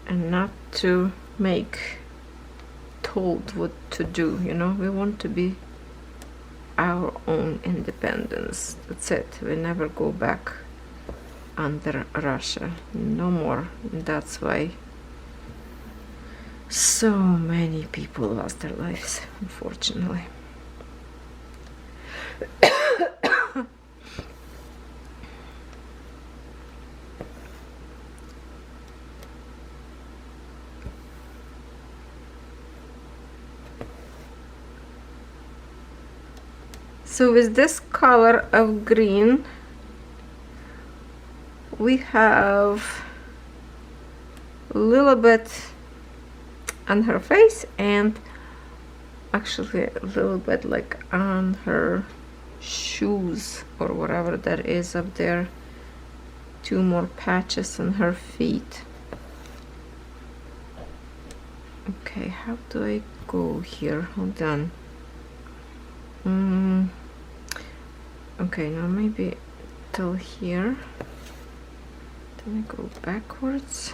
and not to make told what to do, you know. We want to be our own independence. That's it. We never go back under Russia, no more. And that's why So many people lost their lives, unfortunately. So with this color of green, we have a little bit on her face and actually a little bit like on her shoes or whatever that is up there. 2 more patches on her feet. Okay, how do I go here? Hold on. Okay, now maybe till here. Then I go backwards.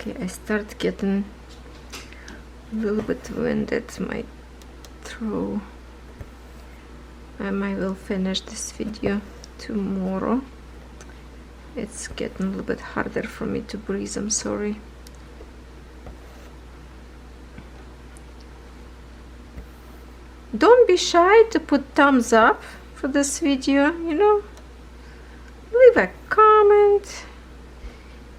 Okay, I start getting a little bit winded, my throat. I will finish this video tomorrow. It's getting a little bit harder for me to breathe, I'm sorry. Don't be shy to put thumbs up for this video, you know. Leave a comment.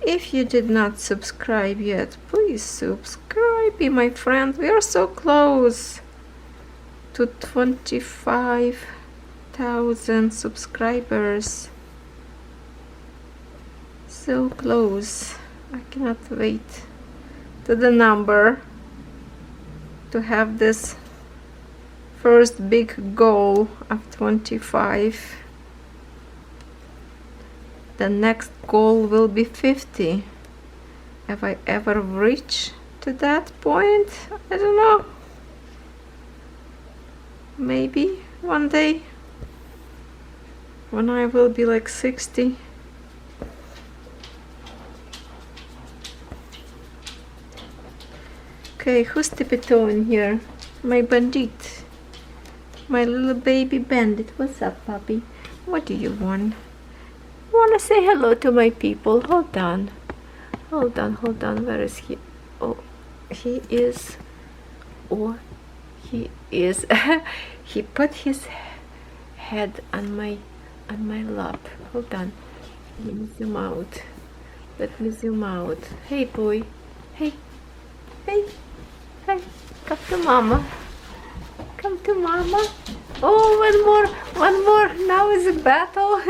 If you did not subscribe yet, please subscribe, be my friend. We are so close to 25,000 subscribers. So close. I cannot wait to the number to have this first big goal of 25. The next goal will be 50. Have I ever reached to that point? I don't know. Maybe one day when I will be like 60. Okay, who's tippy-toeing here? My bandit. My little baby bandit. What's up, puppy? What do you want? Want to say hello to my people? Hold on. Hold on, hold on. Where is he? Oh, he is. Oh, he is. He put his head on my lap. Hold on. Let me zoom out. Let me zoom out. Hey, boy. Hey. Hey. Hey. Come to mama. Come to mama. Oh, one more. Now is a battle.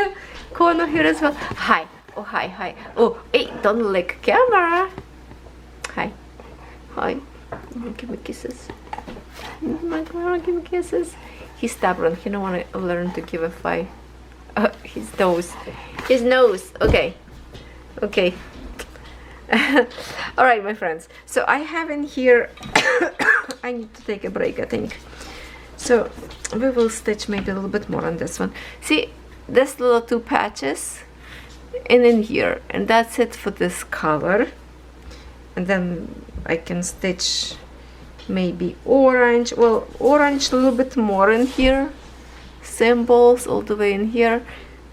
Kono here as well. Hi. Oh, hi, hi. Oh, hey, don't lick camera. Hi. Hi. Give me kisses. Give me kisses. He's stubborn. He don't want to learn to give a fight. His nose. His nose. Okay. Okay. All right, my friends. So I have in here. I need to take a break, I think. So we will stitch maybe a little bit more on this one. See, this little 2 patches and in here, and that's it for this color. And then I can stitch maybe orange. Well, orange a little bit more in here. Symbols all the way in here,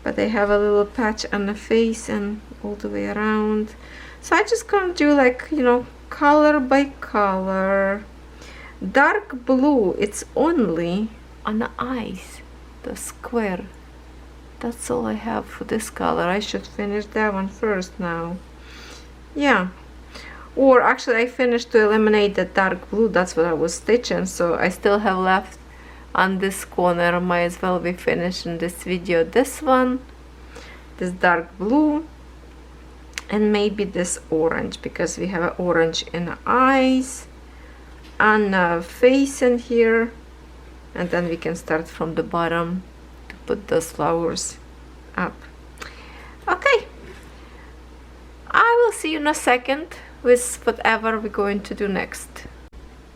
but I have a little patch on the face and all the way around. So I just gonna do like, you know, color by color. Dark blue, it's only on the eyes, the square. That's all I have for this color. I should finish that one first now. Yeah. Or actually I finished to eliminate the dark blue. That's what I was stitching. So I still have left on this corner. Might as well be finishing this video. This one, this dark blue, and maybe this orange, because we have an orange in the eyes, on the face in here. And then we can start from the bottom to put those flowers up. Okay, I will see you in a second with whatever we're going to do next.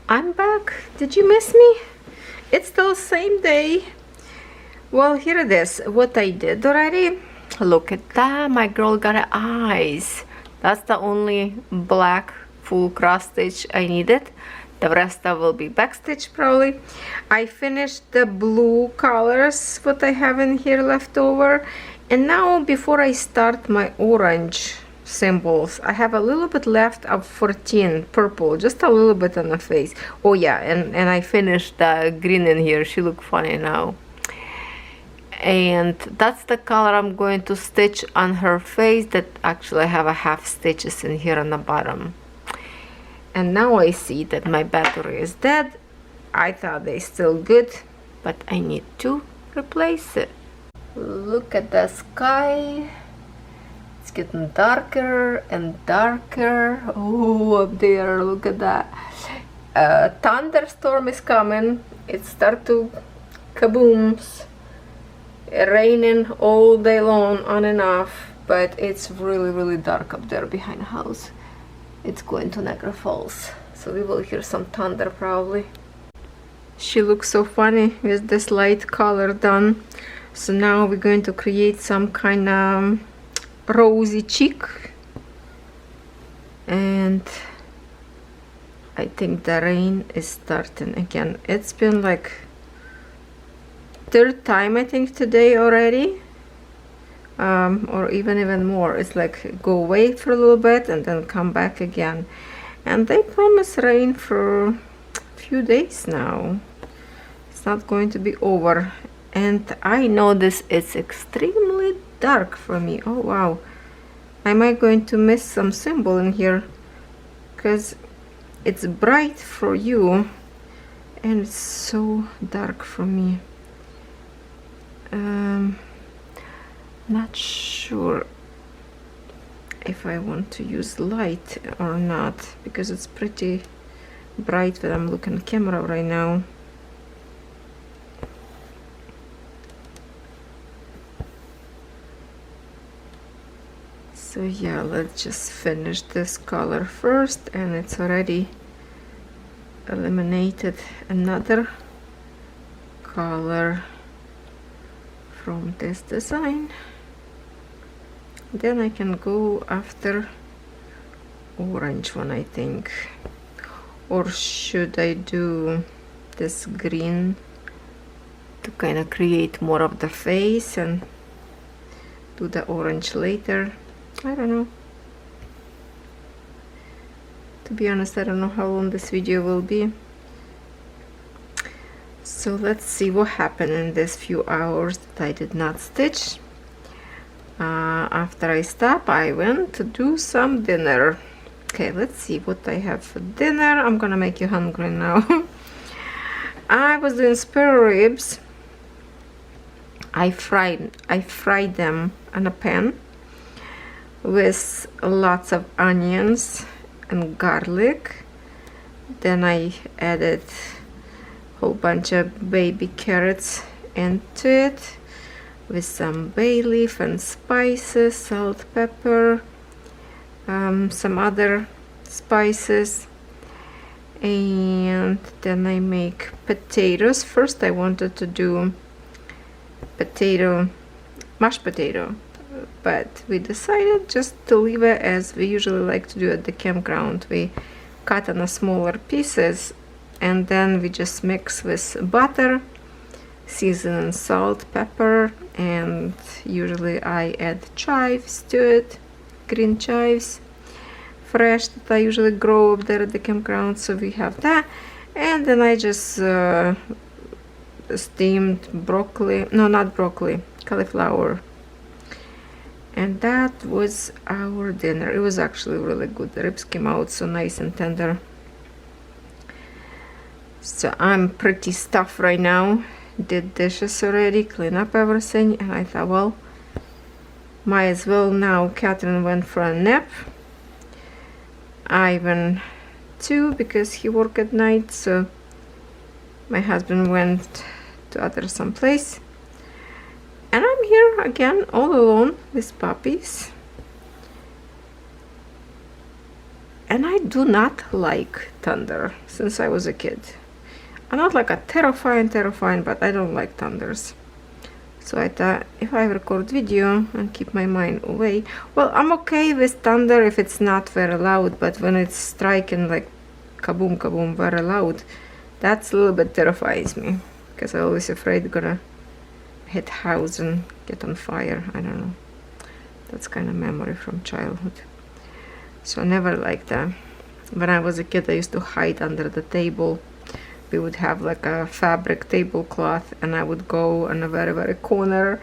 I'm back. Did you miss me? It's still the same day. Well, here it is, what I did already. Look at that, my girl got her eyes. That's the only black full cross stitch I needed. The rest of will be backstitch probably. I finished the blue colors, what I have in here left over. And now before I start my orange symbols, I have a little bit left of 14 purple, just a little bit on the face. Oh yeah, and I finished the green in here. She look funny now. And that's the color I'm going to stitch on her face. That actually I have a half stitches in here on the bottom. And now I see that my battery is dead. I thought they still good, but I need to replace it. Look at the sky. It's getting darker and darker. Oh, up there, look at that. Thunderstorm is coming. It start to kabooms. Raining all day long, on and off, but it's really dark up there behind the house. It's going to Niagara Falls, so we will hear some thunder probably. She looks so funny with this light color done. So now we're going to create some kind of rosy cheek, and I think the rain is starting again. It's been like third time I think today already, or even more. It's like go away for a little bit and then come back again, and they promise rain for a few days now. It's not going to be over, and I notice it's extremely dark for me. Oh wow, am I going to miss some symbol in here because it's bright for you and it's so dark for me. Not sure if I want to use light or not, because it's pretty bright when I'm looking at camera right now. So yeah, let's just finish this color first, and it's already eliminated another color from this design. Then I can go after orange one, I think. Or should I do this green to kind of create more of the face and do the orange later? I don't know. To be honest, I don't know how long this video will be. So let's see what happened in this few hours that I did not stitch. After I stopped, I went to do some dinner. Okay, let's see what I have for dinner. I'm gonna make you hungry now. I was doing spare ribs. I fried them in a pan with lots of onions and garlic. Then I added a whole bunch of baby carrots into it with some bay leaf and spices, salt, pepper, some other spices, and then I make potatoes. First I wanted to do mashed potato, but we decided just to leave it as we usually like to do at the campground. We cut in smaller pieces, and then we just mix with butter, season and salt, pepper, and usually I add chives to it, green chives, fresh, that I usually grow up there at the campground, so we have that. And then I just steamed broccoli, no, not broccoli, cauliflower, and that was our dinner. It was actually really good. The ribs came out so nice and tender. So I'm pretty stuffed right now. Did dishes already, clean up everything, and I thought, well, might as well now. Catherine went for a nap. I went too because he worked at night, so my husband went to other someplace, and I'm here again all alone with puppies. And I do not like thunder since I was a kid. I'm not like a terrifying, but I don't like thunders. So I thought if I record video and keep my mind away, well, I'm okay with thunder if it's not very loud, but when it's striking like kaboom kaboom very loud, that's a little bit terrifies me, because I'm always afraid it's gonna hit house and get on fire. I don't know, that's kind of memory from childhood. So I never liked that. When I was a kid, I used to hide under the table. We would have like a fabric tablecloth, and I would go in a very corner,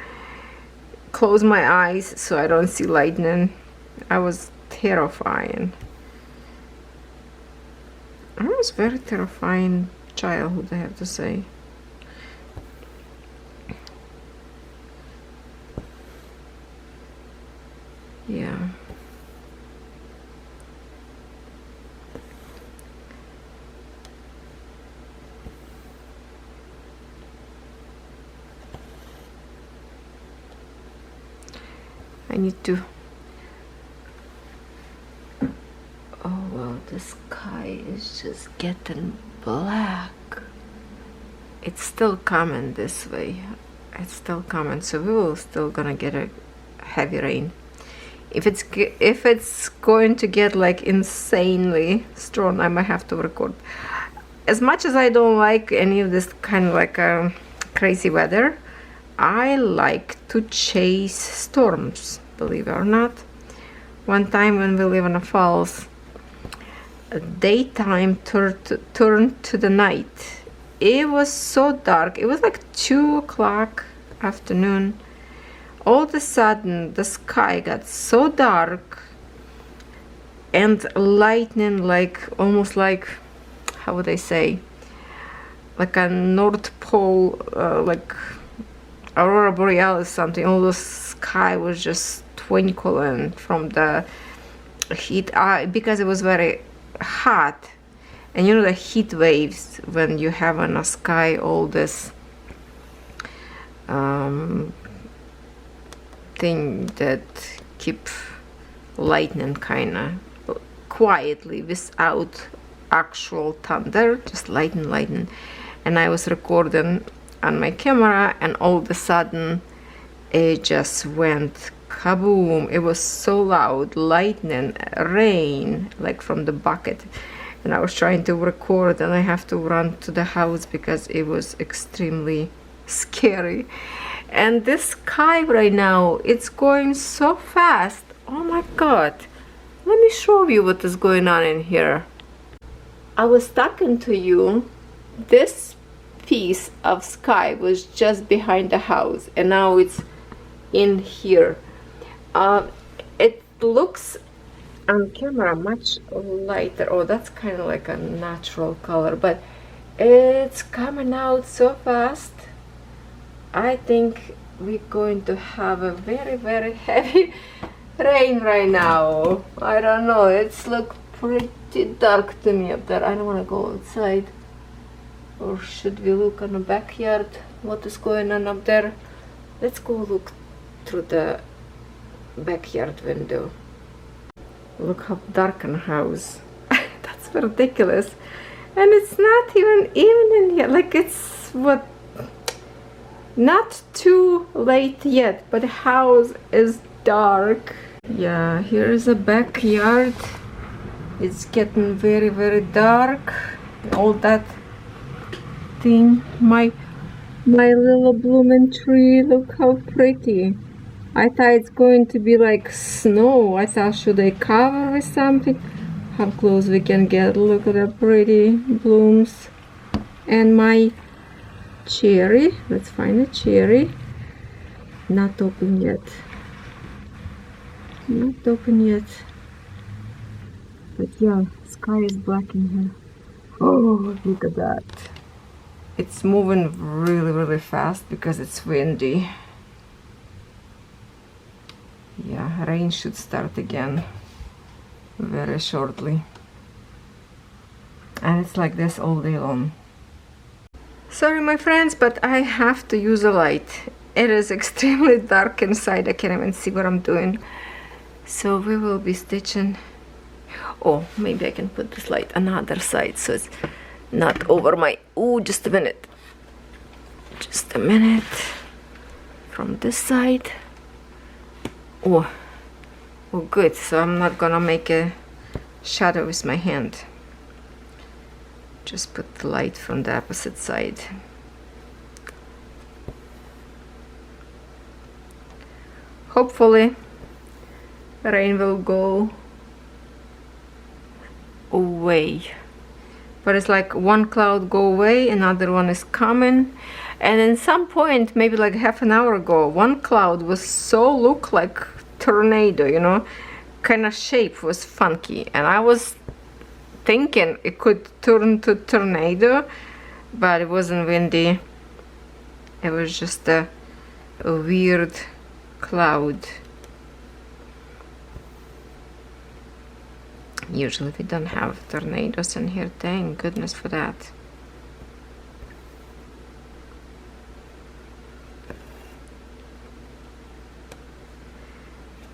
close my eyes so I don't see lightning. I was terrifying. I was very terrifying childhood, I have to say. Yeah. I need to, oh well, the sky is just getting black. It's still coming this way. It's still coming, so we will still gonna get a heavy rain. If it's going to get like insanely strong, I might have to record. As much as I don't like any of this kind of like crazy weather, I like to chase storms, believe it or not. One time when we live in a falls, daytime turned to the night. It was so dark. It was like 2 o'clock afternoon. All of a sudden the sky got so dark, and lightning, like almost like, how would I say, like a North Pole, like Aurora Borealis something. All the sky was just twinkling from the heat, because it was very hot. And you know the heat waves, when you have in the sky all this thing that keep lightning kind of quietly without actual thunder, just lightning. And I was recording on my camera, and all of a sudden it just went kaboom. It was so loud, lightning, rain, like from the bucket. And I was trying to record, and I have to run to the house because it was extremely scary. And this sky right now, it's going so fast. Oh my god, let me show you what is going on in here. I was talking to you, this piece of sky was just behind the house, and now it's in here. It looks on camera much lighter. Oh, that's kind of like a natural color, but it's coming out so fast. I think we're going to have a very heavy rain right now. I don't know, it's look pretty dark to me up there. I don't want to go outside. Or should we look in the backyard? What is going on up there? Let's go look through the backyard window. Look how dark in the house. That's ridiculous. And it's not even evening yet. Like, it's what, not too late yet, but the house is dark. Yeah, here is a backyard. It's getting very dark. All that thing. My little blooming tree, look how pretty. I thought it's going to be like snow. I thought, should I cover with something? How close we can get. Look at the pretty blooms. And my cherry, let's find a cherry. Not open yet. Not open yet. But yeah, sky is black in here. Oh, look at that. It's moving really fast because it's windy. Yeah, rain should start again very shortly. And it's like this all day long. Sorry my friends, but I have to use a light. It is extremely dark inside. I can't even see what I'm doing. So we will be stitching. Oh, maybe I can put this light on the other side so it's not over my... Oh, just a minute. Just a minute. from this side. Oh, oh good, so I'm not gonna make a shadow with my hand. Just put the light from the opposite side. Hopefully rain will go away, but it's like one cloud go away, another one is coming, and in some point, maybe like half an hour ago, one cloud was so look like tornado, you know, kind of shape was funky, and I was thinking it could turn to tornado, but it wasn't windy. It was just a weird cloud. Usually we don't have tornadoes in here, thank goodness for that.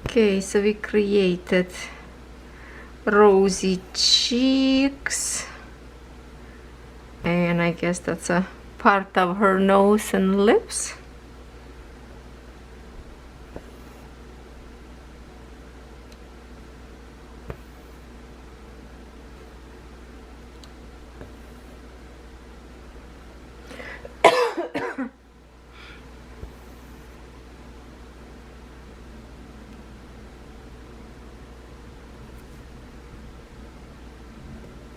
Okay, so we created rosy cheeks, and I guess that's a part of her nose and lips.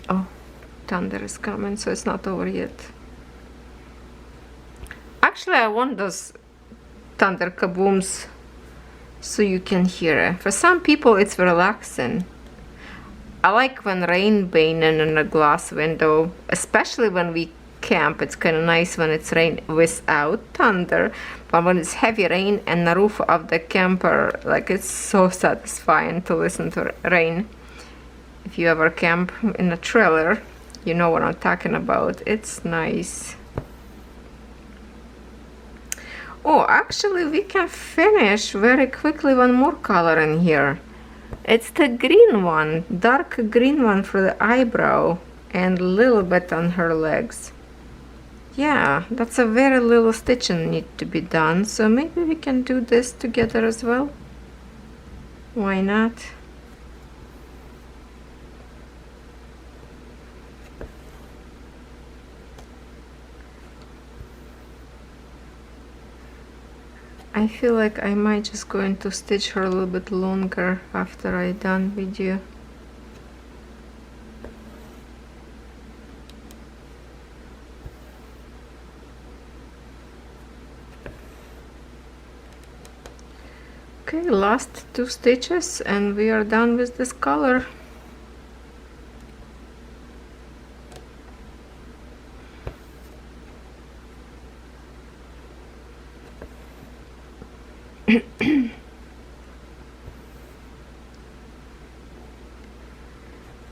Oh, thunder is coming, so it's not over yet. Actually, I want those thunder kabooms so you can hear it. For some people, it's relaxing. I like when rain banging in a glass window, especially when we camp. It's kind of nice when it's rain without thunder, but when it's heavy rain and the roof of the camper, like it's so satisfying to listen to rain. If you ever camp in a trailer, you know what I'm talking about. It's nice. Oh, actually we can finish very quickly one more color in here. It's the green one, dark green one for the eyebrow and a little bit on her legs. Yeah, that's a very little stitching need to be done, so maybe we can do this together as well. Why not? I feel like I might just going to stitch her a little bit longer after I done with you. Okay, last 2 stitches and we are done with this color.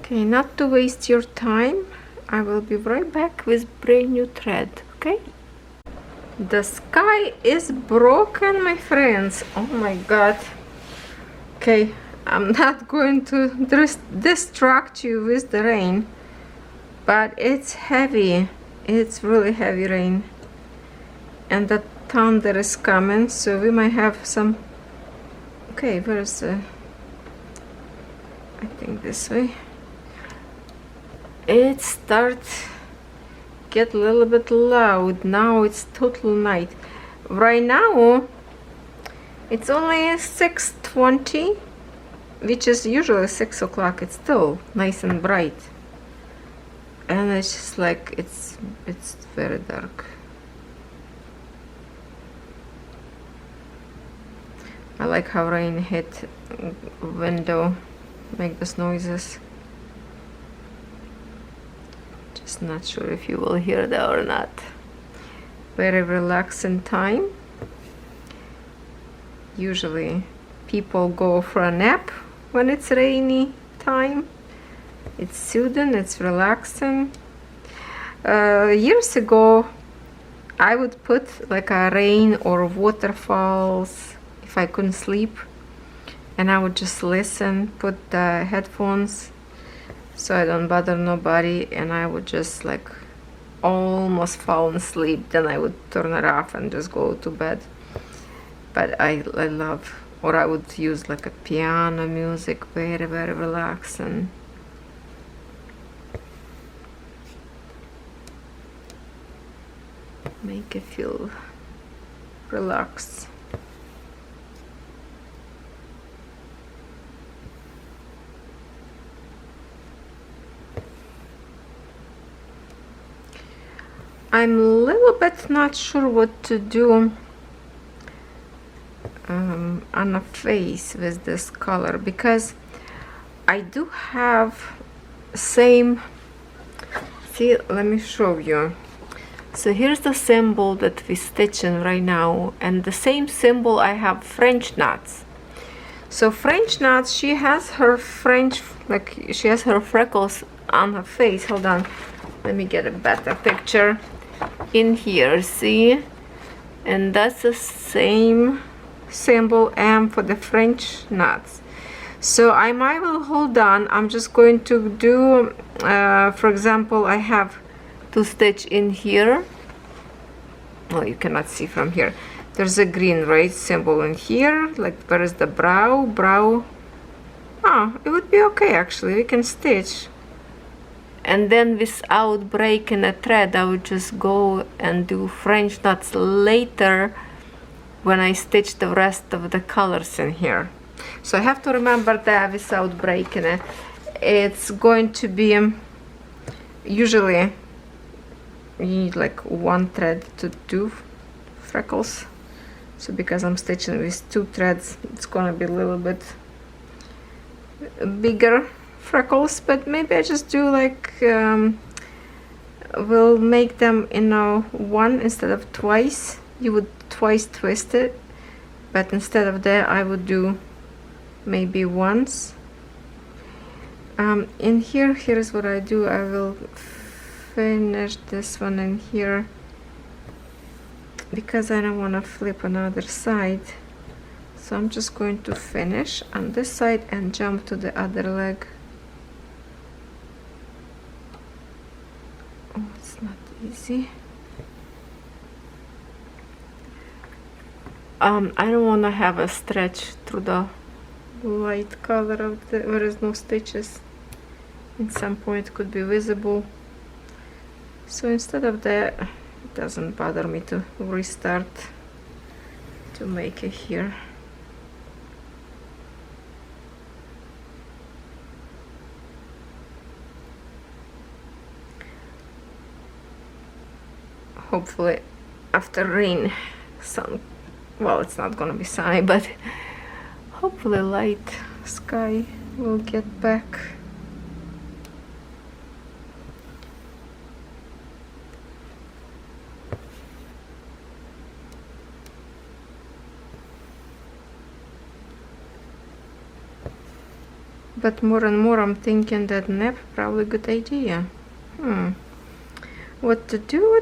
Okay, not to waste your time, I will be right back with brand new thread, okay? The sky is broken, my friends. Oh my god. Okay, I'm not going to distract you with the rain, but it's heavy. It's really heavy rain. And the thunder is coming, so we might have some... Okay, where's the... I think this way. It starts get a little bit loud. Now it's total night. Right now it's only 6:20, which is usually 6 o'clock. It's still nice and bright, and it's just like it's very dark. I like how rain hit window, make those noises. Just not sure if you will hear that or not. Very relaxing time. Usually people go for a nap when it's rainy time. It's soothing, it's relaxing. Years ago I would put like a rain or waterfalls if I couldn't sleep, and I would just listen, put the headphones so I don't bother nobody, and I would just like almost fall asleep. Then I would turn it off and just go to bed. but I love, or I would use like a piano music, very relaxing. Make it feel relaxed. I'm a little bit not sure what to do on a face with this color, because I do have same, see, let me show you. So here's the symbol that we're stitching right now, and the same symbol I have French knots. So French knots, she has her French, like she has her freckles on her face. Hold on, let me get a better picture. In here, see, and that's the same symbol M for the French knots. So I might will hold on. I'm just going to do, for example, I have to stitch in here. Well, you cannot see from here. There's a green, right, symbol in here. Like, where is the brow? Oh, it would be okay actually. We can stitch. And then without breaking a thread, I would just go and do French knots later when I stitch the rest of the colors in here. So I have to remember that without breaking it. It's going to be, usually you need like one thread to do freckles. So because I'm stitching with 2 threads, it's gonna be a little bit bigger freckles, but maybe I just do like we'll make them, you know, 1 instead of twice. You would twice twist it, but instead of that I would do maybe once. In here, here's what I do. I will finish this one in here because I don't want to flip another side. So I'm just going to finish on this side and jump to the other leg. Oh, it's not easy. I don't want to have a stretch through the light color of the, where is no stitches. At some point it could be visible. So instead of that, it doesn't bother me to restart to make it here. Hopefully after rain, sun, well, it's not gonna be sunny, but hopefully light sky will get back. But more and more I'm thinking that nap probably a good idea. What to do?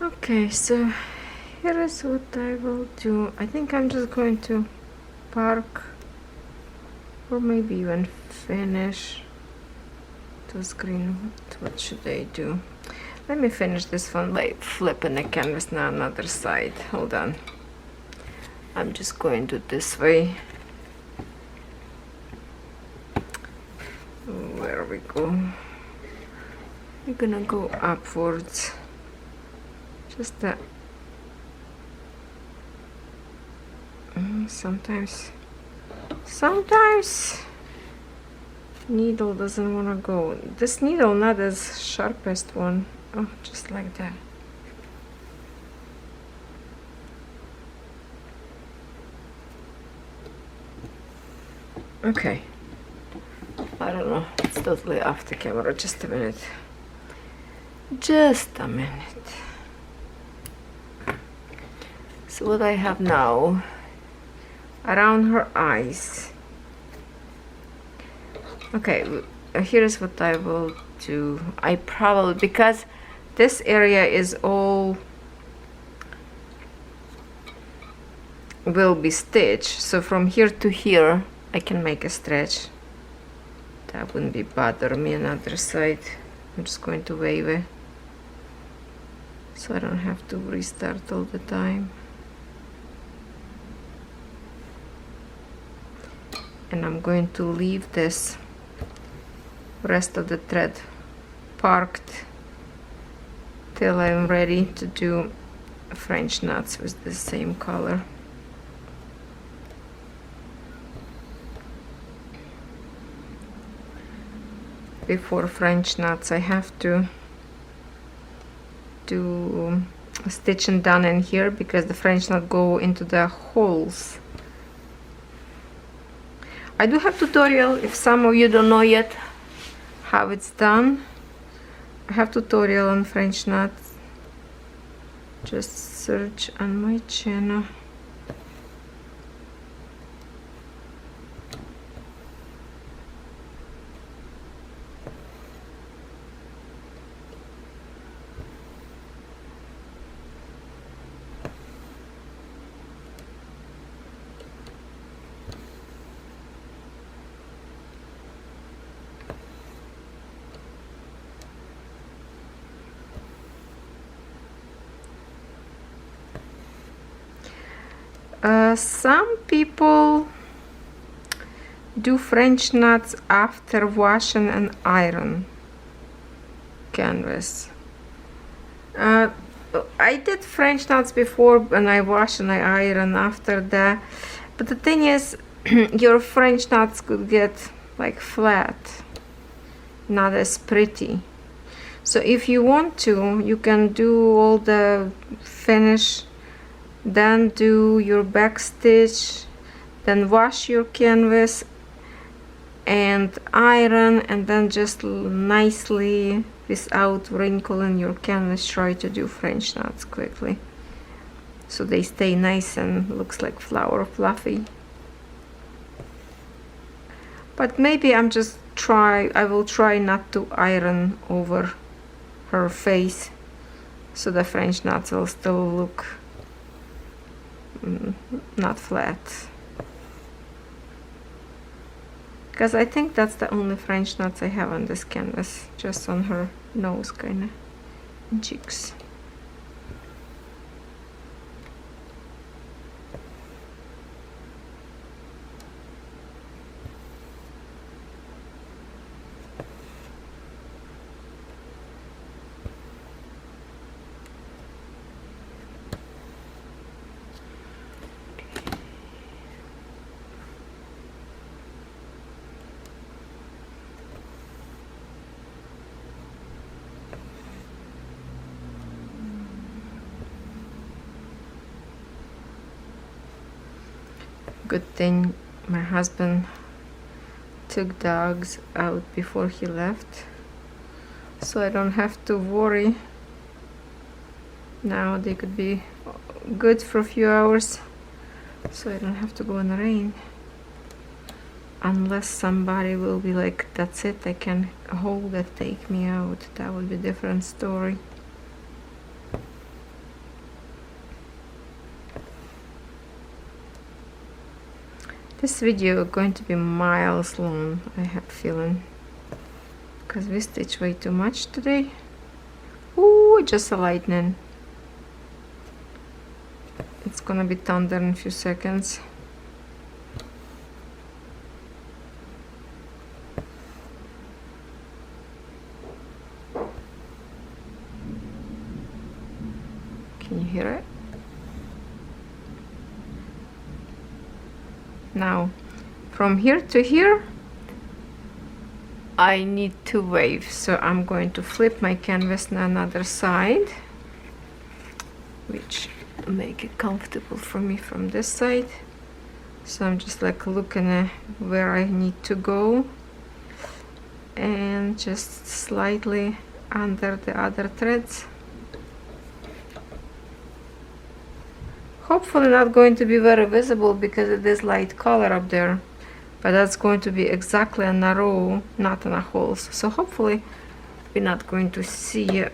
Okay, so here is what I will do. I think I'm just going to park, or maybe even finish those green. What should I do? Let me finish this one by flipping the canvas now another side. Hold on. I'm just going to do this way. Where we go? We're gonna go upwards. Just that. Sometimes needle doesn't want to go. This needle not as sharpest one. Oh, just like that. Okay, I don't know, it's totally off the camera. Just a minute. Just a minute. So what I have now around her eyes. Okay, here's what I will do. I probably, because this area is all will be stitched, so from here to here I can make a stretch. That wouldn't be bother me. Another side, I'm just going to wave it so I don't have to restart all the time. And I'm going to leave this rest of the thread parked till I'm ready to do French knots with the same color. Before French knots I have to do a stitch and done in here because the French knot go into the holes. I do have tutorial if some of you don't know yet how it's done. I have tutorial on French knots. Just search on my channel. Some people do French knots after washing and iron canvas. I did French knots before and I wash and I iron after that, but the thing is your French knots could get like flat, not as pretty. So if you want to, you can do all the finish, then do your back stitch, then wash your canvas and iron, and then just nicely without wrinkling your canvas try to do French knots quickly so they stay nice and looks like flower fluffy. But maybe I will try not to iron over her face so the French knots will still look not flat, because I think that's the only French knots I have on this canvas, just on her nose kind of cheeks. Good thing my husband took dogs out before he left, so I don't have to worry. Now they could be good for a few hours, so I don't have to go in the rain. Unless somebody will be like, that's it, I can hold it, take me out. That would be a different story. This video is going to be miles long, I have a feeling, because we stitched way too much today. Ooh, just a lightning. It's gonna be thunder in a few seconds. Can you hear it? Now, from here to here, I need to wave, so I'm going to flip my canvas on another side, which make it comfortable for me from this side. So I'm just like looking at where I need to go. and just slightly under the other threads. Hopefully not going to be very visible because it is light color up there, but that's going to be exactly in a row, not in a holes. So hopefully we're not going to see it.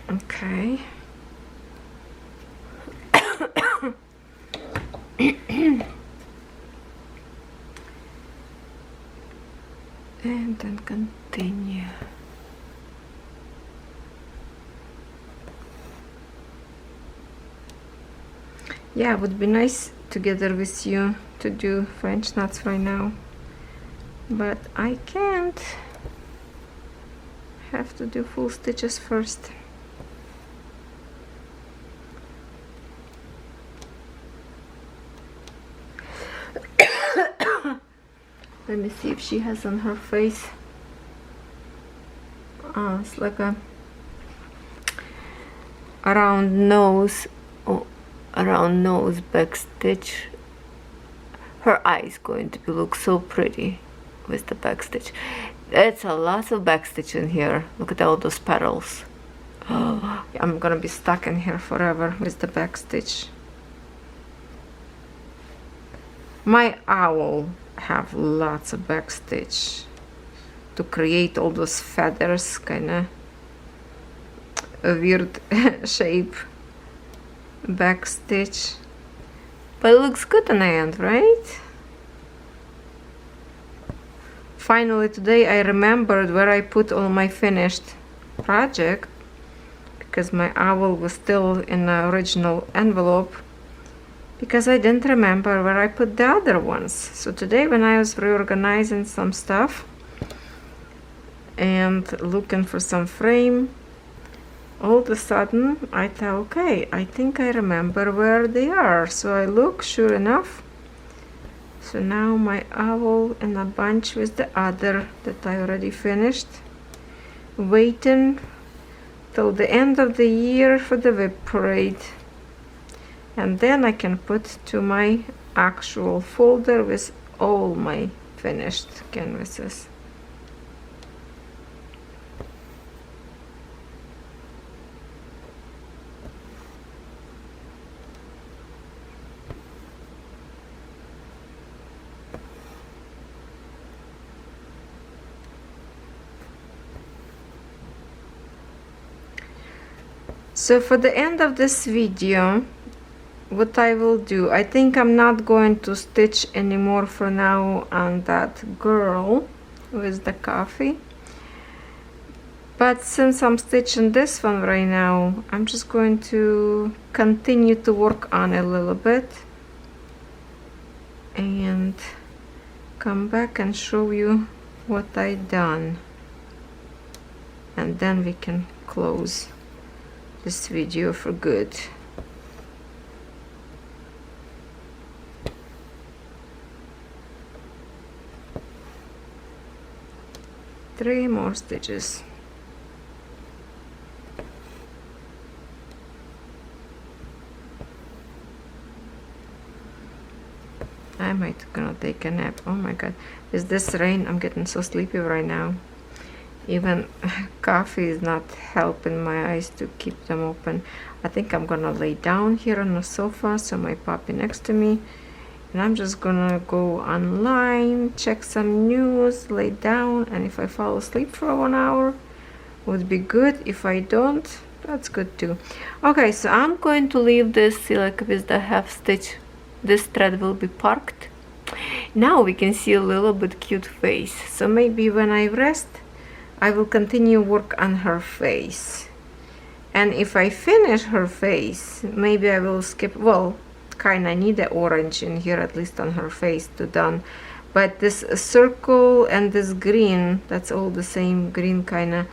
Okay. And then continue. Yeah, it would be nice together with you to do French knots right now, but I can't. Have to do full stitches first. Let me see if she has on her face. Oh, it's like a round nose. Oh, around nose back stitch. Her eye is going to look so pretty with the back stitch. It's a lot of back stitch in here. Look at all those petals. Oh, I'm gonna be stuck in here forever with the back stitch. My owl have lots of back stitch to create all those feathers, kind of a weird shape back stitch, but it looks good in the end, right? Finally today I remembered where I put all my finished project, because my owl was still in the original envelope, because I didn't remember where I put the other ones. So today when I was reorganizing some stuff and looking for some frame, all of a sudden I thought, okay, I think I remember where they are. So I look, sure enough. So now my owl in a bunch with the other that I already finished, waiting till the end of the year for the whip parade. And then I can put to my actual folder with all my finished canvases. So for the end of this video, what I will do, I think I'm not going to stitch anymore for now on that girl with the coffee, but since I'm stitching this one right now, I'm just going to continue to work on it a little bit and come back and show you what I done, and then we can close this video for good. Three more stitches. I might gonna take a nap. Oh my god, is this rain? I'm getting so sleepy right now. Even coffee is not helping my eyes to keep them open. I think I'm gonna lay down here on the sofa, so my puppy next to me, and I'm just gonna go online, check some news, lay down, and if I fall asleep for 1 hour, would be good. If I don't, that's good too. Okay, so I'm going to leave this like with the half stitch. This thread will be parked. Now we can see a little bit cute face, so maybe when I rest I will continue work on her face, and if I finish her face, maybe I will skip, well, kind of need the orange in here at least on her face to done, but this circle and this green, that's all the same green kind of.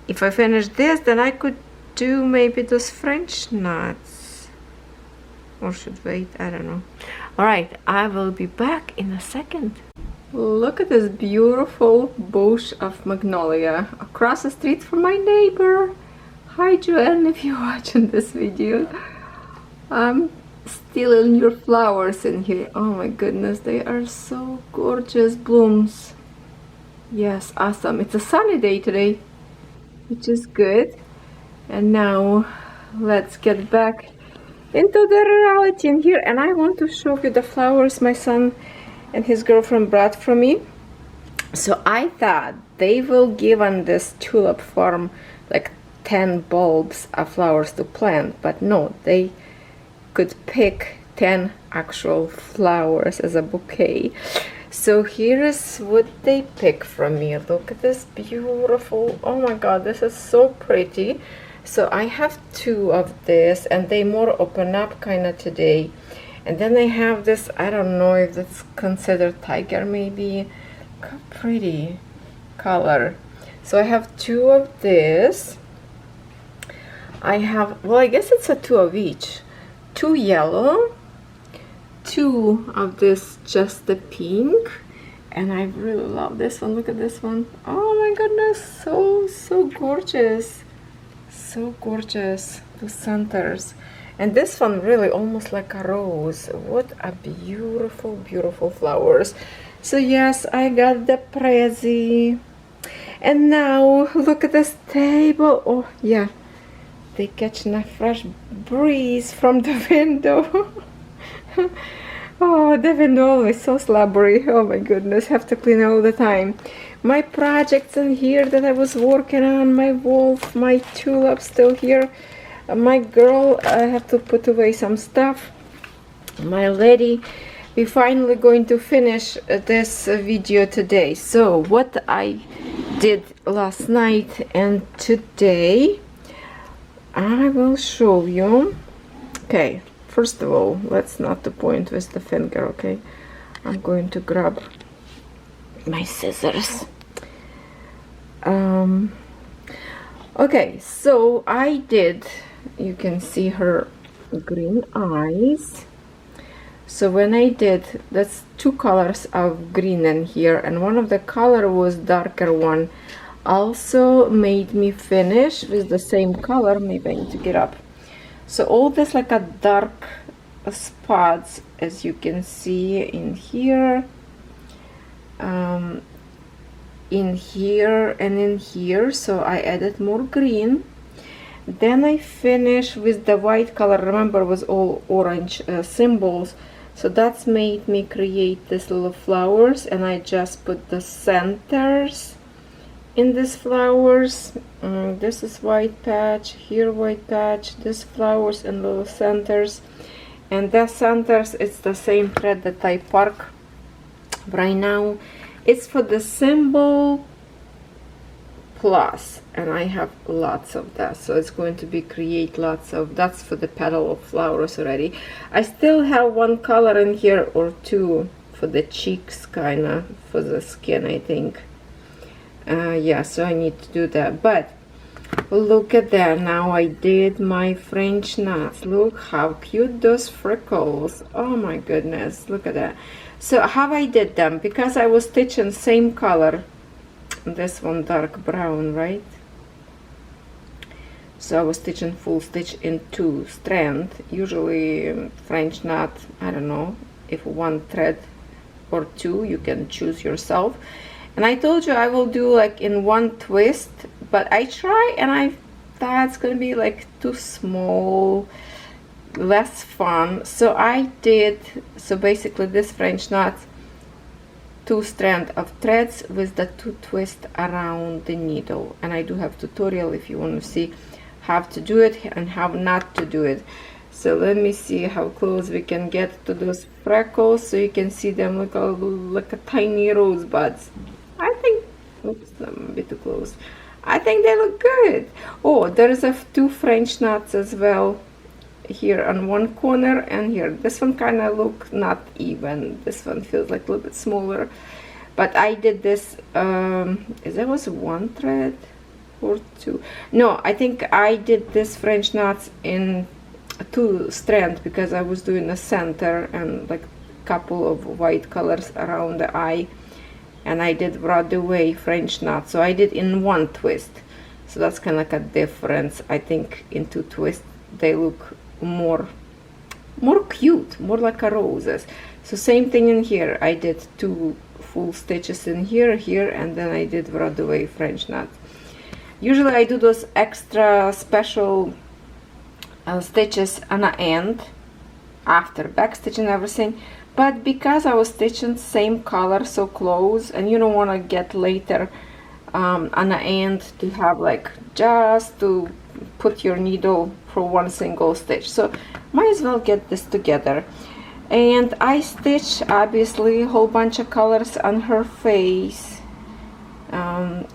If I finish this, then I could do maybe those French knots, or should wait, I don't know. All right, I will be back in a second. Look at this beautiful bush of magnolia across the street from my neighbor. Hi Joanne, if you're watching this video. I'm stealing your flowers in here. Oh my goodness, they are so gorgeous blooms. Yes, awesome. It's a sunny day today, which is good. And now let's get back into the reality in here. And I want to show you the flowers my son and his girlfriend brought for me. So I thought they will give on this tulip farm like 10 bulbs of flowers to plant, but no, they could pick 10 actual flowers as a bouquet. So here is what they pick from me. Look at this beautiful, oh my god, this is so pretty. So I have 2 of this, and they more open up kind of today. And then I have this, I don't know if that's considered tiger maybe. Look how pretty color. So I have 2 of this. I have, well, I guess it's a 2 of each. 2 yellow, 2 of this just the pink, and I really love this one. Look at this one. Oh my goodness, so gorgeous, so gorgeous. The centers, and this one really almost like a rose. What a beautiful flowers. So yes, I got the prezi, and now look at this table. Oh yeah, they catching a fresh breeze from the window. Oh, the window always so slobbery. Oh my goodness, have to clean all the time. My projects in here that I was working on, my wolf, my tulip still here. My girl, I have to put away some stuff. My lady, we're finally going to finish this video today. So what I did last night and today, I will show you. Okay, first of all, let's not to point with the finger, okay? I'm going to grab my scissors. Okay, so I did, you can see her green eyes. So when I did, that's 2 colors of green in here, and one of the color was darker one. Also made me finish with the same color. Maybe I need to get up. So all this like a dark spots, as you can see in here, in here and in here. So I added more green. Then I finish with the white color. Remember, it was all orange symbols. So that's made me create this little flowers, and I just put the centers in these flowers. This is white patch, here white patch, this flowers and little centers. And the centers, it's the same thread that I park right now. It's for the symbol plus, and I have lots of that, so it's going to be create lots of, that's for the petal of flowers already. I still have 1 color in here or 2 for the cheeks, kind of for the skin, I think. Yeah, so I need to do that. But look at that, now I did my French knots. Look how cute those freckles. Oh my goodness, look at that. So how I did them, because I was stitching same color, this one dark brown, right? So I was stitching full stitch in 2 strands. Usually French knot, I don't know if 1 thread or 2, you can choose yourself. And I told you I will do like in 1 twist, but I try and I thought it's gonna be like too small, less fun. So I did, so basically this French knot, 2 strands of threads with the 2 twists around the needle. And I do have tutorial if you want to see how to do it and how not to do it. So let me see how close we can get to those freckles, so you can see them like a tiny rosebuds. I think, oops, I'm a bit too close. I think they look good. Oh, there's a 2 French knots as well here on 1 corner and here. This one kind of look not even. This one feels like a little bit smaller. But I did this, there was 1 thread or 2. No, I think I did this French knots in 2 strands because I was doing a center and like a couple of white colors around the eye. And I did right away French knot, so I did in 1 twist. So that's kind of like a difference. I think in 2 twists they look more cute, more like a roses. So same thing in here. I did 2 full stitches in here, and then I did Broadway French knot. Usually I do those extra special stitches on the end after back stitching everything, but because I was stitching same color so close, and you don't want to get later on the end to have like just to put your needle for one single stitch, so might as well get this together. And I stitched obviously a whole bunch of colors on her face.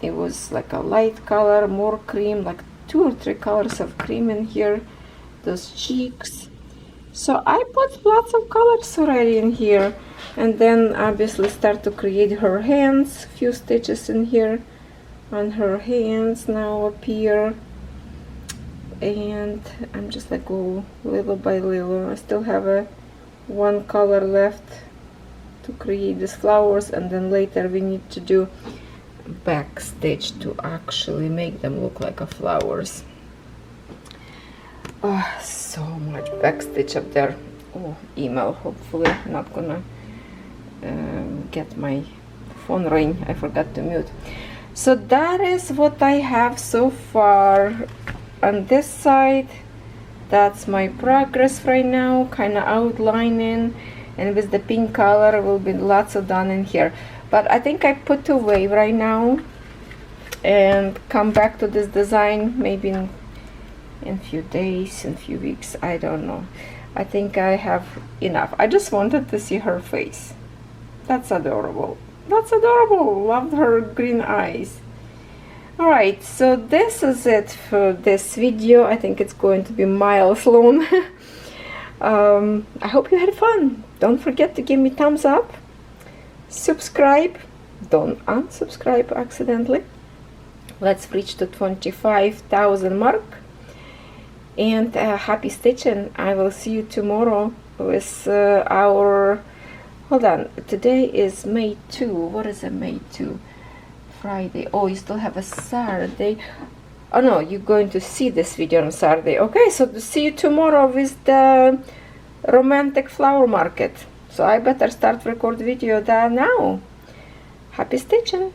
It was like a light color, more cream, like 2 or 3 colors of cream in here, those cheeks. So I put lots of colors already in here, and then obviously start to create her hands. Few stitches in here on her hands now appear, and I'm just like go little by little. I still have one color left to create these flowers, and then later we need to do back stitch to actually make them look like a flowers. Oh, so much back stitch up there. Oh, email, hopefully not gonna get my phone ring. I forgot to mute. So that is what I have so far on this side. That's my progress right now, kind of outlining, and with the pink color will be lots of done in here. But I think I put away right now and come back to this design maybe in few days, in few weeks, I don't know. I think I have enough. I just wanted to see her face. That's adorable. That's adorable. Loved her green eyes. Alright, so this is it for this video. I think it's going to be miles long. I hope you had fun. Don't forget to give me thumbs up. Subscribe. Don't unsubscribe accidentally. Let's reach the 25,000 mark. And happy stitching. I will see you tomorrow with our... Hold on. Today is May 2. What is it, May 2? Friday. Oh, you still have a Saturday. Oh no, you're going to see this video on Saturday. Okay, so to see you tomorrow with the romantic flower market. So I better start record video that now. Happy stitching.